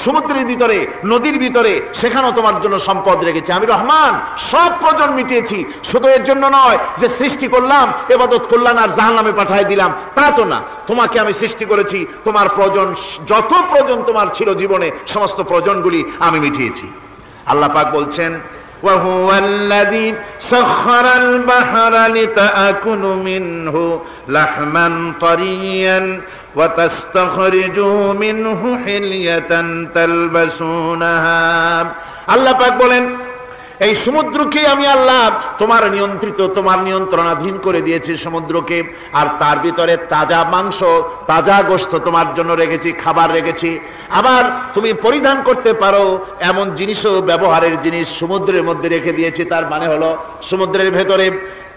সমুদ্রের ভিতরে, নদীর ভিতরে, সেখানেও তোমার জন্য সম্পদ রেখেছি। আমি রহমান সব প্রয়োজন মিটিয়েছি। শুধু এর জন্য নয় যে সৃষ্টি করলাম, ইবাদত করলাম আর জাহান্নামে পাঠিয়ে দিলাম, তা তো না। তোমাকে আমি সৃষ্টি করেছি, তোমার প্রয়োজন, যত প্রয়োজন তোমার ছিল জীবনে, সমস্ত প্রয়োজনগুলি আমি মিটিয়েছি। আল্লাহ পাক বলছেন, وهو الذي سخر البحر لتأكلوا منه لحما طريا وتستخرجوا منه حلية تلبسونها। আল্লাহ পাক বলেন, এই সমুদ্রকে আমি আল্লাহ তোমার নিয়ন্ত্রণাধীন করে দিয়েছি সমুদ্রকে, আর তার ভিতরে তাজা মাংস, তাজা গোশত তোমার জন্য রেখেছি, খাবার রেখেছি। আবার তুমি পরিধান করতে পারো এমন জিনিসও, ব্যবহারের জিনিস সমুদ্রের মধ্যে রেখে দিয়েছি। তার মানে হলো সমুদ্রের ভেতরে,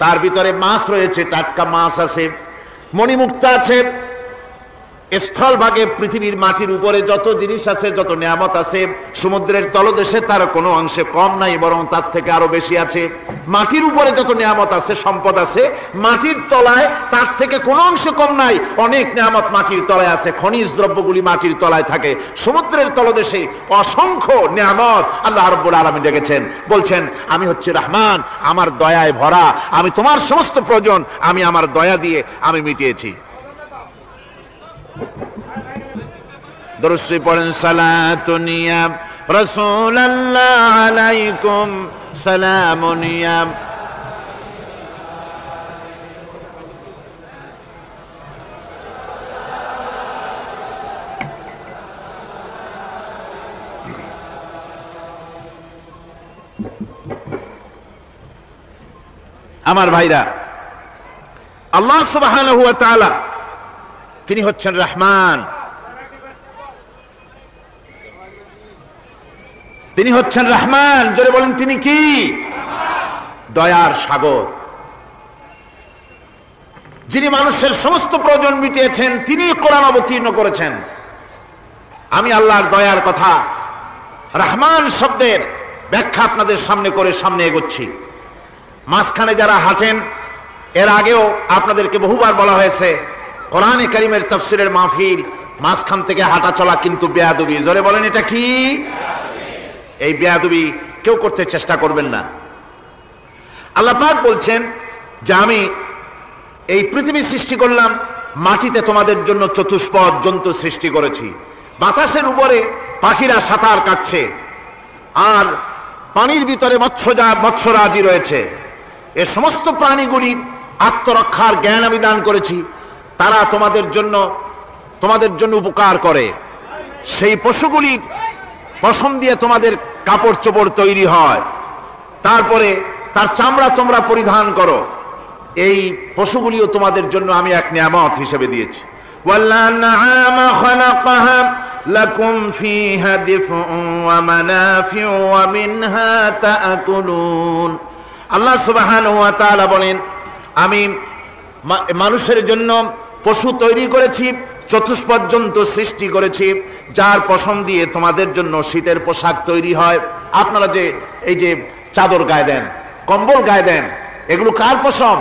তার ভিতরে মাছ রয়েছে, টাটকা মাছ আছে, মণিমুক্তা আছে। স্থলভাগে পৃথিবীর মাটির উপরে যত জিনিস আছে, যত নিয়ামত আছে, সমুদ্রের তলদেশে তার কোনো অংশে কম নাই, বরং তার থেকে আরো বেশি আছে। মাটির উপরে যত নিয়ামত আছে, সম্পদ আছে, মাটির তলায় তার থেকে কোনো অংশে কম নাই, অনেক নিয়ামত মাটির তলায় আছে। খনিজ দ্রব্যগুলি মাটির তলায় থাকে। সমুদ্রের তলদেশে অসংখ্য নিয়ামত আল্লাহ রাব্বুল আলামিন রেখেছেন। বলছেন, আমি হচ্ছে রহমান, আমার দয়ায় ভরা, আমি তোমার সমস্ত প্রয়োজন আমি আমার দয়া দিয়ে আমি মিটিয়েছি। দরুদ শরীফ পড়েন, সালাতুন ইয়া রাসূলুল্লাহ আলাইকুম সালামুন ইয়া। আমার ভাইরা, আল্লাহ সুবহানাহু ওয়া তাআলা তিনি হচ্ছেন রহমান, তিনি হচ্ছেন রহমান। জোরে বলেন, তিনি কি? দয়ার সাগর, যিনি মানুষের সমস্ত প্রয়োজন মিটিয়েছেন, তিনি কোরআন অবতীর্ণ করেছেন। আমি আল্লাহর দয়ার কথা, রহমান শব্দের ব্যাখ্যা আপনাদের সামনে করে সামনে এগোচ্ছি। মাঝখানে যারা হাঁটেন, এর আগেও আপনাদেরকে বহুবার বলা হয়েছে, কোরআনে কারীমের তাফসীরের মাহফিল, মাঝখান থেকে হাঁটা চলা কিন্তু বেয়াদবি। জোরে বলেন, এটা কি? এই বেয়াদবি কেউ করতে চেষ্টা করবেন না। আল্লাহ পাক বলছেন যে আমি এই পৃথিবী সৃষ্টি করলাম, মাটিতে তোমাদের জন্য চতুষ্পদ জন্তু সৃষ্টি করেছি, বাতাসের উপরে পাখিরা সাঁতার কাটছে, আর পানির ভিতরে মৎস্যরাজি রয়েছে। এ সমস্ত প্রাণীগুলির আত্মরক্ষার জ্ঞান আমি দান করেছি, তারা তোমাদের জন্য উপকার করে। সেই পশুগুলির পশম দিয়ে তোমাদের কাপড় চোপড় তৈরি হয়, তারপরে তার চামড়া তোমরা পরিধান করো। এই পশুগুলিও তোমাদের জন্য আমি এক নিয়ামত হিসেবে দিয়েছি। وَالْأَنْعَامَ خَلَقَهَا لَكُمْ فِيهَا دِفْءٌ وَمَنَافِعُ وَمِنْهَا تَأْكُلُونَ। আল্লাহ সুবহানাহু ওয়া তাআলা বলেন, আমি মানুষের জন্য পশু তৈরি করেছি, চতুষ্পদ জন্তু সৃষ্টি করেছি, যার পশম দিয়ে তোমাদের জন্য শীতের পোশাক তৈরি হয়। আপনারা যে এই যে চাদর গায়ে দেন, কম্বল গায়ে দেন, এগুলো কার পশম?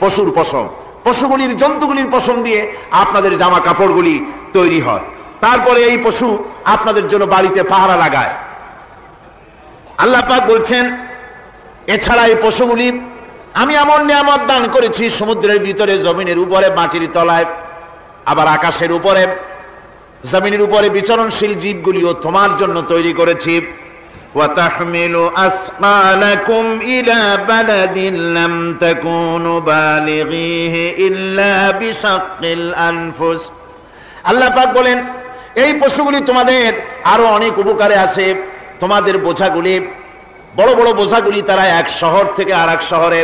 পশুর পশম। পশুগুলির, জন্তুগুলির পশম দিয়ে আপনাদের জামা কাপড়গুলি তৈরি হয়। তারপরে এই পশু আপনাদের জন্য বাড়িতে পাহারা লাগায়। আল্লাহ পাক বলছেন, এছাড়া এই পশুগুলি আমি এমন নিয়ামত দান করেছি, সমুদ্রের ভিতরে, জমিনের উপরে, মাটির তলায়, আবার আকাশের উপরে, জমিনের উপরে বিচরণশীল জীবগুলিও তোমার জন্য তৈরি করেছি। وَتَحْمِلُ أَثْقَالَكُمْ إِلَى بَلَدٍ لَمْ تَكُونُوا بَالِغِيهِ إِلَّا بِشَقِّ الْأَنفُسِ। আল্লাহ পাক বলেন, এই পশুগুলি তোমাদের আরো অনেক উপকারে আছে। তোমাদের বোঝাগুলি, বড় বড় বোঝাগুলি তারা এক শহর থেকে আর এক শহরে,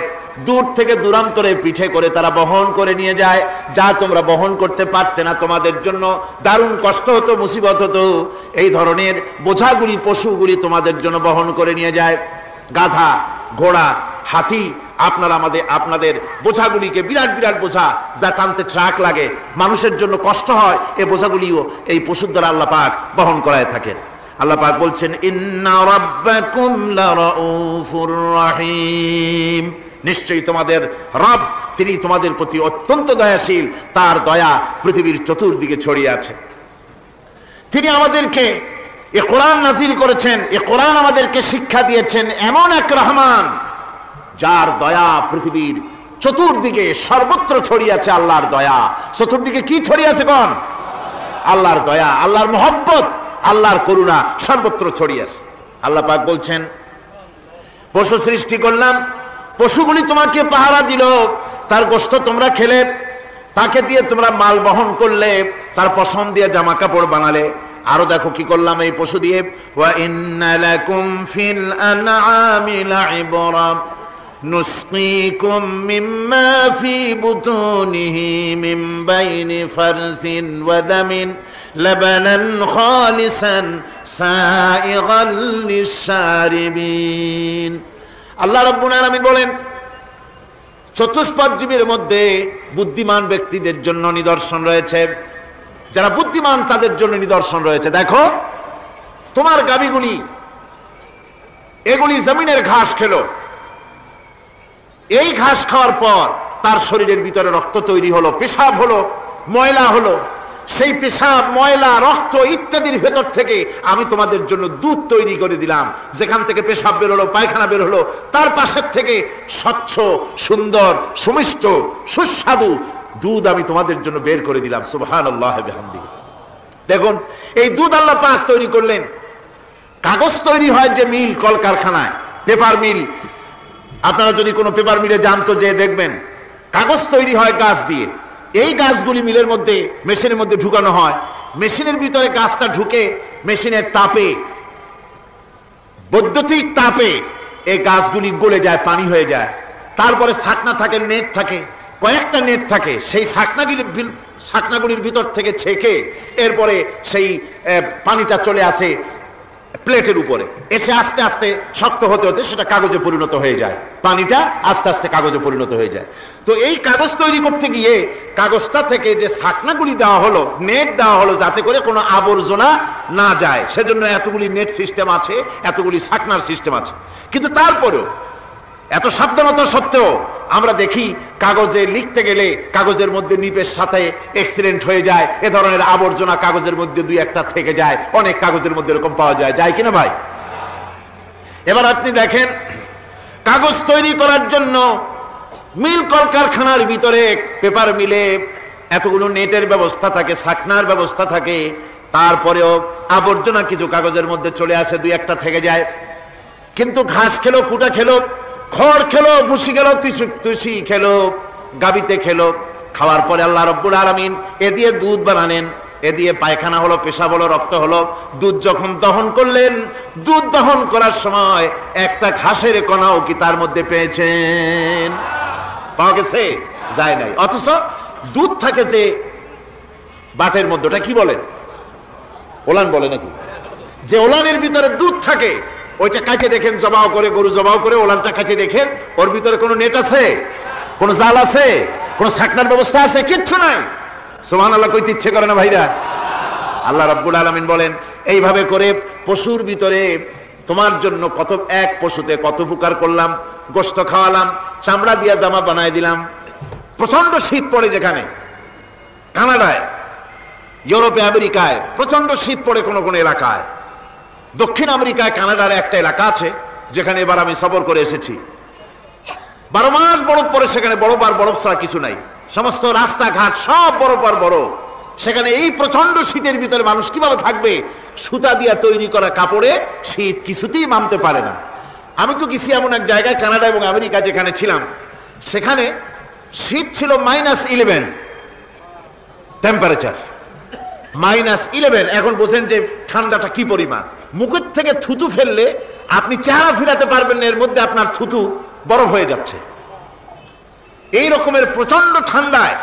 দূর থেকে দূরান্তরে পিঠে করে তারা বহন করে নিয়ে যায়, যা তোমরা বহন করতে পারতে না। তোমাদের জন্য দারুণ কষ্ট হতো, মুসিবত হতো। এই ধরনের বোঝাগুলি, পশুগুলি তোমাদের জন্য বহন করে নিয়ে যায়। গাধা, ঘোড়া, হাতি, আপনারা আপনাদের বোঝাগুলিকে, বিরাট বিরাট বোঝা যা টানতে ট্রাক লাগে, মানুষের জন্য কষ্ট হয়, এই বোঝাগুলিও এই পশুর দ্বারা আল্লাহ পাক বহন করায় থাকেন। আল্লাহ পাক বলছেন ইন্না রাব্বাকুম লারাউফুর রাহিম, নিশ্চয়ই তোমাদের রব তিনি তোমাদের প্রতি অত্যন্ত দয়াশীল, তার দয়া পৃথিবীর চতুর্দিকে ছড়িয়ে আছে। তিনি আমাদেরকে এই কোরআন নাযিল করেছেন, এই কোরআন আমাদেরকে শিক্ষা দিয়েছেন এমন এক রহমান যার দয়া পৃথিবীর চতুর্দিকে সর্বত্র ছড়িয়ে আছে। আল্লাহর দয়া চতুর্দিকে কি ছড়িয়ে আছে কোন? আল্লাহর দয়া, আল্লাহর মহব্বত, আল্লাহর করুণা সর্বত্র ছড়িয়ে আছে। আল্লাহ পাক বলছেন পশু সৃষ্টি করলাম, পশুগুলি তোমাকে পাহারা দিল, তার গোশত তোমরা খেলে, তাকে দিয়ে তোমরা মাল বহন করলে, তার পশম দিয়ে জামা কাপড় বানালে। আরো দেখো কি করলাম এই পশু দিয়ে, ওয়া ইন্না লাকুম ফিল আনআমি লাইবরা নুসকিকুম মিম্মা ফি বুতুনিহি মিন বাইনি ফারসিন ওয়া দামিন লাবানান খালিসান সাইগাল লিশারিবিন। আল্লাহ রাব্বুল আলামিন বলেন চতুষ্পদ জীবের মধ্যে বুদ্ধিমান ব্যক্তিদের জন্য নিদর্শন রয়েছে, যারা বুদ্ধিমান তাদের জন্য নিদর্শন রয়েছে। দেখো তোমার গাভীগুলি এগুলি জমিনের ঘাস খেলো, এই ঘাস খাওয়ার পর তার শরীরের ভিতরে রক্ত তৈরি হলো, পেশাব হলো, ময়লা হলো, সেই পেশাব ময়লা রক্ত ইত্যাদির ভেতর থেকে আমি তোমাদের জন্য দুধ তৈরি করে দিলাম। যেখান থেকে পেশাব বের হলো, পায়খানা বের হলো, তার পাশের থেকে স্বচ্ছ সুন্দর সুমিষ্ট সুস্বাদু দুধ আমি তোমাদের জন্য বের করে দিলাম। সুবহানাল্লাহ বিহামদিহি। দেখুন এই দুধ আল্লাহ পাক তৈরি করলেন। কাগজ তৈরি হয় যে মিল, কলকারখানায়, পেপার মিল, আপনারা যদি কোনো পেপার মিলে জানতো যে দেখবেন কাগজ তৈরি হয় গাছ দিয়ে। এই গাছগুলি মিলের মধ্যে মেশিনের মধ্যে ঢুকানো হয়, মেশিনের ভিতরে গাছটা ঢুকে মেশিনের তাপে, বৈদ্যুতিক তাপে এই গাছগুলি গলে যায়, পানি হয়ে যায়। তারপরে ছাকনা থাকে, নেট থাকে, কয়েকটা নেট থাকে, সেই ছাকনাগুলির ভিতর থেকে ছেঁকে এরপরে সেই পানিটা চলে আসে প্লেটের উপরে, এসে আস্তে আস্তে শক্ত হতে হতে সেটা কাগজে পরিণত হয়ে যায়, পানিটা আস্তে আস্তে কাগজে পরিণত হয়ে যায়। তো এই কাগজ তৈরি করতে গিয়ে কাগজটা থেকে যে ছাকনাগুলি দেওয়া হলো, নেট দেওয়া হলো, যাতে করে কোনো আবর্জনা না যায়, সেজন্য এতগুলি নেট সিস্টেম আছে, এতগুলি ছাকনার সিস্টেম আছে। কিন্তু তারপরেও এত সাবধানতা সত্ত্বেও আমরা দেখি কাগজে লিখতে গেলে কাগজের মধ্যে নিপের সাথে অ্যাক্সিডেন্ট হয়ে যায়, এ ধরনের আবর্জনা কাগজের মধ্যে দুই একটা থেকে যায়, অনেক কাগজের মধ্যে এরকম পাওয়া যায়, যায় কিনা ভাই? এবার আপনি দেখেন কাগজ তৈরি করার জন্য মিল কলকারখানার ভিতরে, পেপার মিলে এতগুলো নেটের ব্যবস্থা থাকে, ছাকনার ব্যবস্থা থাকে, তারপরেও আবর্জনা কিছু কাগজের মধ্যে চলে আসে, দুই একটা থেকে যায়। কিন্তু ঘাস খেলো, কুটা খেলো, খড় খেলো, ভুসি খেলো, তুষি খেলো, গাবিতে খেলো, খাওয়ার পরে আল্লাহ রাব্বুল আলামিন এ দিয়ে দুধ বানালেন, এ দিয়ে পায়খানা হলো, পেশাব হলো, রক্ত হলো। দুধ যখন দহন করলেন, দুধ দহন করার সময় একটা ঘাসের কণাও কি তার মধ্যে পেয়েছেন? পাওয়া গেছে? যায় নাই। অথচ দুধ থাকে যে বাটের মধ্যে, ওটা কি বলেন? ওলান বলে নাকি? যে ওলানের ভিতরে দুধ থাকে, ওইটা কাটে দেখেন, জবাও করে, গরু জবাও করে ওলানটা কাটে দেখেন, ওর ভিতরে কোনো নেট আছে, কোনো জাল আছে, কোনো ছাকনার ব্যবস্থা আছে? কিচ্ছু নাই। সুবহানাল্লাহ কইতে ইচ্ছে করে না ভাইরা? আল্লাহ রাব্বুল আলামিন বলেন এইভাবে করে পশুর ভিতরে তোমার জন্য কত, এক পশুতে কত উপকার করলাম, গোশত খাওয়ালাম, চামড়া দিয়া জামা বানায় দিলাম। প্রচন্ড শীত পড়ে যেখানে, কানাডায়, ইউরোপে, আমেরিকায় প্রচন্ড শীত পড়ে কোনো কোনো এলাকায়, দক্ষিণ আমেরিকায় কানাডার একটা এলাকা আছে যেখানে এবার আমি সফর করে এসেছি। 12 মাস বরফ পড়ে সেখানে, বরফ আর বরফ ছাড়া কিছু নাই, সমস্ত রাস্তাঘাট সব বরফ আর বরফ। সেখানে এই প্রচন্ড শীতের ভিতরে মানুষ কিভাবে থাকবে? সুতা দিয়া তৈরি করা কাপড়ে শীত কিছুতেই মানতে পারে না। আমি তো গেছি এমন এক জায়গায়, কানাডা এবং আমেরিকা যেখানে ছিলাম, সেখানে শীত ছিল -11 টেম্পারেচার, -11। এখন বোঝেন যে ঠান্ডাটা কি পরিমাণ। মুখের থেকে থুতু ফেললে আপনি চেহারা ফিরাতে পারবেন না, এর মধ্যে আপনার থুতু বরফ হয়ে যাচ্ছে। এই রকমের প্রচন্ড ঠান্ডায়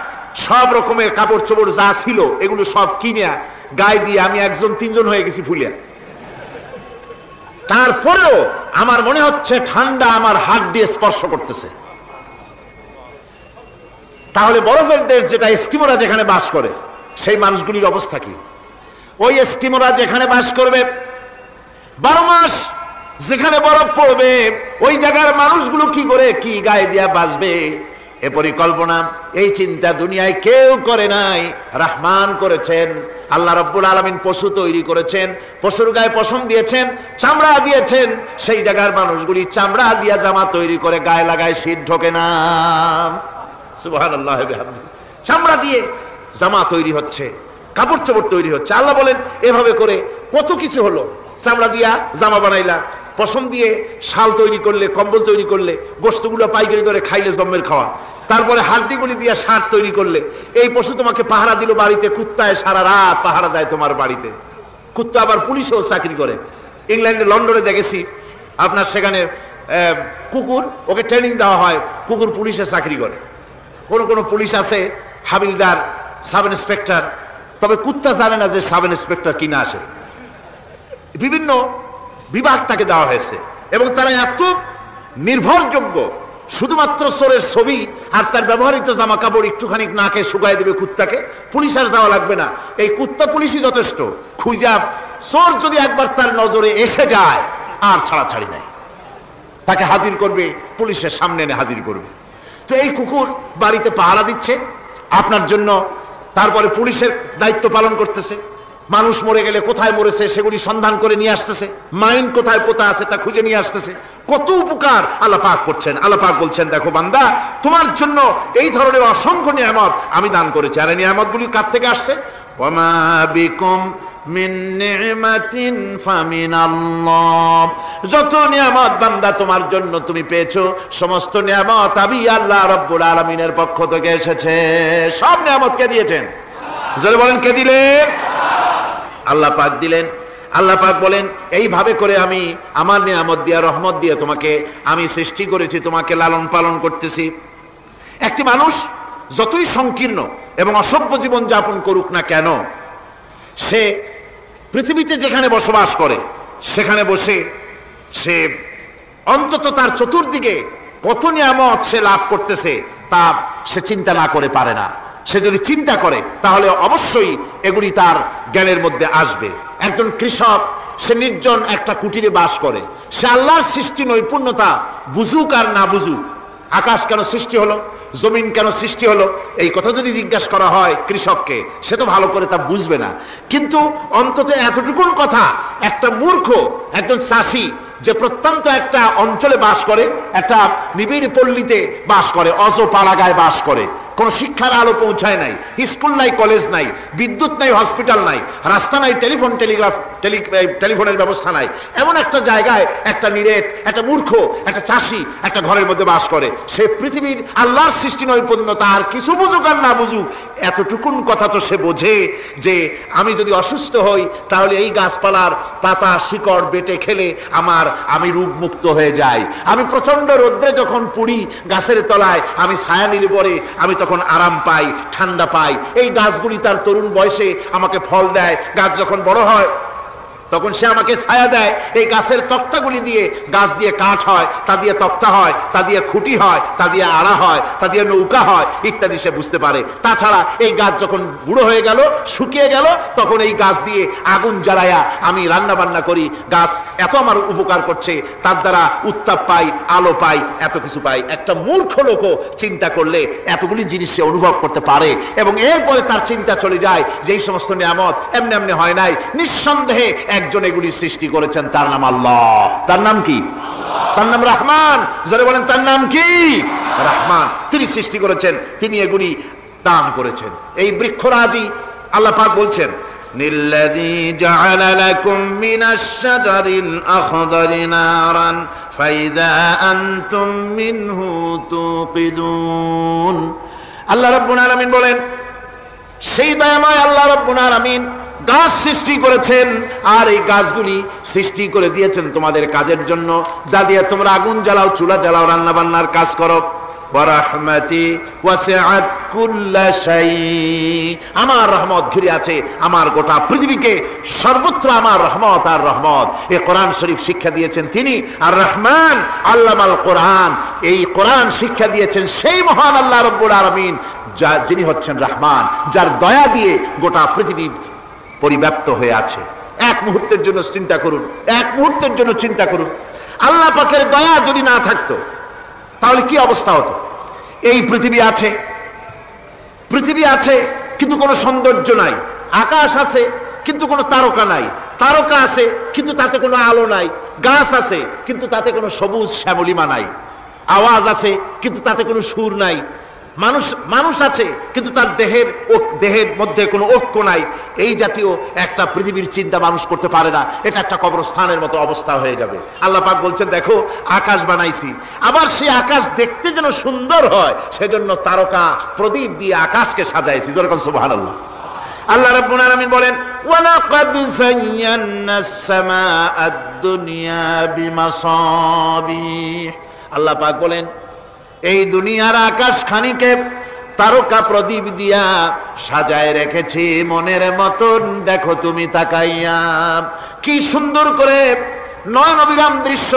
সব রকমের কাপড় চোপড় যা ছিল এগুলো সব কিনে গায়ে দিয়ে আমি 1-3 হয়ে গেছি ফুলিয়া। তারপরেও আমার মনে হচ্ছে ঠান্ডা আমার হাত দিয়ে স্পর্শ করতেছে। তাহলে বরফের দেশ যেটা এস্কিমোরা যেখানে বাস করে সেই মানুষগুলির অবস্থা কি? ওই এস্কিমোরা যেখানে বাস করবে 12 মাস যেখানে বরফ পড়বে ওই জায়গার মানুষগুলো কি করে কি গায়ে দিয়া বাঁচবে? এ পরিকল্পনা এই চিন্তা দুনিয়ায় কেউ করে নাই, রহমান করেছেন। আল্লাহ রাব্বুল আলামিন পশু তৈরি করেছেন, পশুর গায়ে পশম দিয়েছেন, চামড়া দিয়েছেন, সেই জায়গার মানুষগুলি চামড়া দিয়া জামা তৈরি করে গায়ে লাগায়, শীত ঢোকে না। সুবহানাল্লাহ বিহামদিহি। চামড়া দিয়ে জামা তৈরি হচ্ছে, কাপড় চোপড় তৈরি হচ্ছে। আল্লাহ বলেন এভাবে করে কত কিছু হলো। চামড়া দিয়া জামা বানাইলা, পশম দিয়ে শাল তৈরি করলে, কম্বল তৈরি করলে, গোশতগুলো পাইকারি দরে খাইলে জম্মের খাওয়া, তারপরে হাড্ডিগুলি দিয়ে শার্ট তৈরি করলে। এই পশু তোমাকে পাহারা দিল বাড়িতে, কুত্তায় সারা রাত পাহারা দেয় তোমার বাড়িতে। কুত্তা আবার পুলিশেও চাকরি করে। ইংল্যান্ডে লন্ডনে দেখেছি আপনার সেখানে কুকুর, ওকে ট্রেনিং দেওয়া হয়, কুকুর পুলিশে চাকরি করে। কোন পুলিশ আছে হাবিলদার, সাব ইন্সপেক্টর, তবে কুত্তা জানে না যে সাব ইন্সপেক্টর কিনা আসে। বিভিন্ন বিভাগ তাকে দেওয়া হয়েছে এবং তারা এত নির্ভরযোগ্য, শুধুমাত্র চোরের ছবি আর তার ব্যবহৃত জামা কাপড় একটুখানি নাকে শুকায় দেবে কুত্তাকে, পুলিশ আর যাওয়া লাগবে না। এই কুত্তা পুলিশই যথেষ্ট। খুঁজা চোর যদি একবার তার নজরে এসে যায় আর ছাড়াছাড়ি নাই, তাকে হাজির করবে, পুলিশের সামনে এনে হাজির করবে। তো এই কুকুর বাড়িতে পাহারা দিচ্ছে আপনার জন্য, তারপরে পুলিশের দায়িত্ব পালন করতেছে। মানুষ মরে গেলে কোথায় মরেছে সেগুলি সন্ধান করে নিয়ে আসতেছে, মাইন কোথায় পোতা আছে তা খুঁজে নিয়ে আসতেছে। কত উপকার আল্লাহ পাক করছেন। আল্লাহ পাক বলছেন, দেখো বান্দা, তোমার জন্য এই ধরনের অসংখ্য নিয়ামত আমি দান করেছি। আর এই নিয়ামতগুলি কার থেকে আসছে? ওয়ামা বিকুম মিন নি'মাতিন ফামিনাল্লাহ। যত নিয়ামত বান্দা তোমার জন্য তুমি পেয়েছো, সমস্ত নিয়ামত আমি আল্লাহ রাব্বুল আলামিনের পক্ষ থেকে এসেছে। সব নিয়ামত কে দিয়েছেন? জোরে বলেন, কে দিলেন? আল্লাহ পাক দিলেন। আল্লাহ পাক বলেন, এইভাবে করে আমি আমার নিয়ামত দিয়ে, রহমত দিয়ে তোমাকে আমি সৃষ্টি করেছি, তোমাকে লালন পালন করতেছি। একটি মানুষ যতই সংকীর্ণ এবং অসভ্য জীবন যাপন করুক না কেন, সে পৃথিবীতে যেখানে বসবাস করে সেখানে বসে সে অন্তত তার চতুর্দিকে কত নিয়ামত সে লাভ করতেছে তা সে চিন্তা না করে পারে না। সে যদি চিন্তা করে তাহলে অবশ্যই এগুলি তার জ্ঞানের মধ্যে আসবে। একজন কৃষক, সে নির্জন একটা কুটিরে বাস করে, সে আল্লাহর সৃষ্টি নৈপুণ্যতা বুঝুক আর না বুঝুক, আকাশ কেন সৃষ্টি হলো, জমিন কেন সৃষ্টি হলো, এই কথা যদি জিজ্ঞাসা করা হয় কৃষককে, সে তো ভালো করে তা বুঝবে না। কিন্তু অন্তত এতটুকুন কথা একটা মূর্খ, একজন চাষি যে প্রত্যন্ত একটা অঞ্চলে বাস করে, একটা নিবিড় পল্লীতে বাস করে, অজপাড়াগায় বাস করে, কোন শিক্ষার আলো পৌঁছায় নাই, স্কুল নাই, কলেজ নাই, বিদ্যুৎ নাই, হসপিটাল নাই, রাস্তা নাই, টেলিফোনের ব্যবস্থা নাই, এমন একটা জায়গায় একটা নিরেট, একটা মূর্খ, একটা চাষি একটা ঘরের মধ্যে বাস করে। সে পৃথিবীর আল্লাহর সৃষ্টি নৈপুণ্যতা আর কিছু বুঝুক আর না বুঝুক, এতটুকুন কথা তো সে বোঝে যে আমি যদি অসুস্থ হই তাহলে এই গাছপালার পাতা শিকড় বেটে খেলে আমি রোগমুক্ত হয়ে যাই। আমি প্রচন্ড রোদ্রে যখন পুড়ি গাছের তলায়, আমি ছায়া নিলে পরে আমি তখন আরাম পাই, ঠান্ডা পাই। এই গাছগুলি তার তরুণ বয়সে আমাকে ফল দেয়, গাছ যখন বড় হয় তখন সে আমাকে ছায়া দেয়। এই গাছের তক্তাগুলি দিয়ে, গাছ দিয়ে কাঠ হয়, তা দিয়ে তক্তা হয়, তা দিয়ে খুঁটি হয়, তা দিয়ে আড়া হয়, তা দিয়ে নৌকা হয় ইত্যাদি সে বুঝতে পারে। তাছাড়া এই গাছ যখন বুড়ো হয়ে গেল, শুকিয়ে গেল, তখন এই গাছ দিয়ে আগুন জ্বালায়া আমি রান্না বান্না করি, গাছ এত আমার উপকার করছে, তার দ্বারা উত্তাপ পাই, আলো পাই, এত কিছু পাই। একটা মূর্খ লোকও চিন্তা করলে এতগুলি জিনিস সে অনুভব করতে পারে এবং এরপরে তার চিন্তা চলে যায় যে এই সমস্ত নিয়ামত এমনি এমনি হয় নাই, নিঃসন্দেহে একজন এগুলি সৃষ্টি করেছেন, তার নাম আল্লাহ। তার নাম কি? তার নাম রহমান। যারা বলেন তার নাম কি? রহমান। তিনি সৃষ্টি করেছেন, তিনি এগুলি দান করেছেন। এই বৃক্ষরাজি আল্লাহ পাক বলছেন, নিল্লাযী জাআলা লাকুম মিনাশ শাজারিল আখদারি নারান ফাইযা আনতুম মিনহু তুকিদুন। আল্লাহ রাব্বুল আলামিন বলেন, সেই দয়াময় আল্লাহ রাব্বুল আলামিন গাছ সৃষ্টি করেছেন আর এই গাছগুলি সৃষ্টি করে দিয়েছেন তোমাদের কাজের জন্য, যা দিয়ে তোমরা আগুন জ্বালাও, চুলা জ্বালাও, রান্না বান্নার কাজ করো। ওয়া রাহমাতি ওয়াসিআত কুল্লা শাই। আমার রহমত ঘিরে আছে আমার গোটা পৃথিবীকে, সর্বত্র আমার রহমত আর রহমত। এই কোরআন শরীফ শিক্ষা দিয়েছেন তিনি আর রহমান আল্লামাল কোরআন। এই কোরআন শিক্ষা দিয়েছেন সেই মহান আল্লাহ রাব্বুল আলামিন, যিনি হচ্ছেন রহমান, যার দয়া দিয়ে গোটা পৃথিবী পরিব্যাপ্ত হয়ে আছে। এক মুহূর্তের জন্য চিন্তা করুন, এক মুহূর্তের জন্য চিন্তা করুন, আল্লাহ পাকের দয়া যদি না থাকতো তাহলে কি অবস্থা হতো? এই পৃথিবী আছে, পৃথিবী আছে কিন্তু কোনো সৌন্দর্য নাই। আকাশ আছে কিন্তু কোনো তারকা নাই, তারকা আছে কিন্তু তাতে কোনো আলো নাই। গাছ আছে কিন্তু তাতে কোনো সবুজ শ্যামলিমা নাই। আওয়াজ আছে কিন্তু তাতে কোনো সুর নাই। মানুষ আছে কিন্তু তার দেহের মধ্যে কোনো ঐক্য নাই। এই জাতীয় একটা পৃথিবীর চিন্তা মানুষ করতে পারে না। এটা একটা কবরস্থানের মতো অবস্থা হয়ে যাবে। আল্লাহ পাক বলছেন, দেখো আকাশ বানাইছি, আবার সেই আকাশ দেখতে যেন সুন্দর হয় সেজন্য তারকা প্রদীপ দিয়ে আকাশকে সাজাইছি। যেরকম সুবহানাল্লাহ। আল্লাহ রাব্বুল আলামিন বলেন, ওয়ালাকাদ যায়্যানাস সামাআদ দুনিয়া বিমাসাবিহ। আল্লাহ পাক বলেন, এই দুনিয়ার আকাশ খানিকে তারকা প্রদীপ দিয়া সাজায় রেখেছি মনের মতন। দেখো তুমি তাকাইয়া কি সুন্দর করে নয়ন অবিরাম দৃশ্য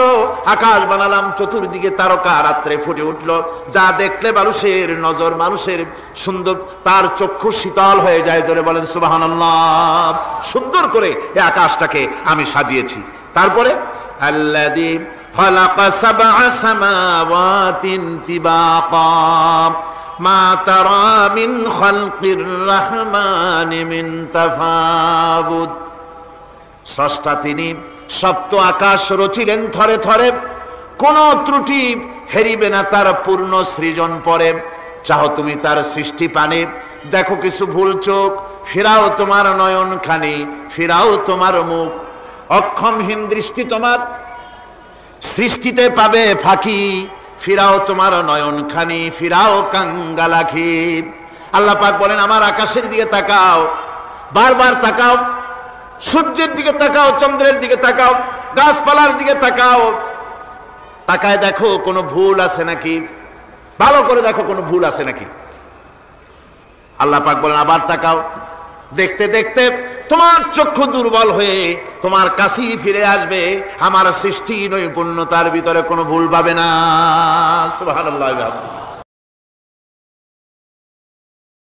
আকাশ বানালাম, চতুর্দিকে তারকা রাত্রে ফুটে উঠলো, যা দেখলে মানুষের নজর, মানুষের সুন্দর, তার চক্ষু শীতল হয়ে যায়। জোরে বলেন সুবহানাল্লাহ। সুন্দর করে এই আকাশটাকে আমি সাজিয়েছি। তারপরে আল্লাযী খালাকা সাবআ সামাওয়াতিন তিবাকা মা তারা মিন খালকির রহমানি মিন তাফাউত। স্রষ্টা তিনি সপ্ত আকাশ রচিলেন থরে থরে, কোন ত্রুটি হেরিবে না তার পূর্ণ সৃজন পরে। চাও তুমি তার সৃষ্টি পানে, দেখো কিছু ভুল চোখ, ফিরাও তোমার নয়ন খানি, ফিরাও তোমার মুখ। অক্ষমহীন দৃষ্টি তোমার সৃষ্টিতে পাবে ফাঁকি, ফিরাও তোমার নয়ন খানি, ফিরাও কাঙ্গালাখি। আল্লাহ পাক বলেন, আমার আকাশের দিকে তাকাও, বারবার তাকাও, সূর্যের দিকে তাকাও, চন্দ্রের দিকে তাকাও, গাছপালার দিকে তাকাও, তাকায় দেখো কোনো ভুল আছে নাকি, ভালো করে দেখো কোনো ভুল আছে নাকি। আল্লাহ পাক বলেন, আবার তাকাও। দেখতে দেখতে তোমার চক্ষু দুর্বল হয়ে তোমার কাছেই ফিরে আসবে। আমার সৃষ্টি নৈপুণ্যতার ভিতরে কোনো ভুল পাবে না। সুবহানাল্লাহ।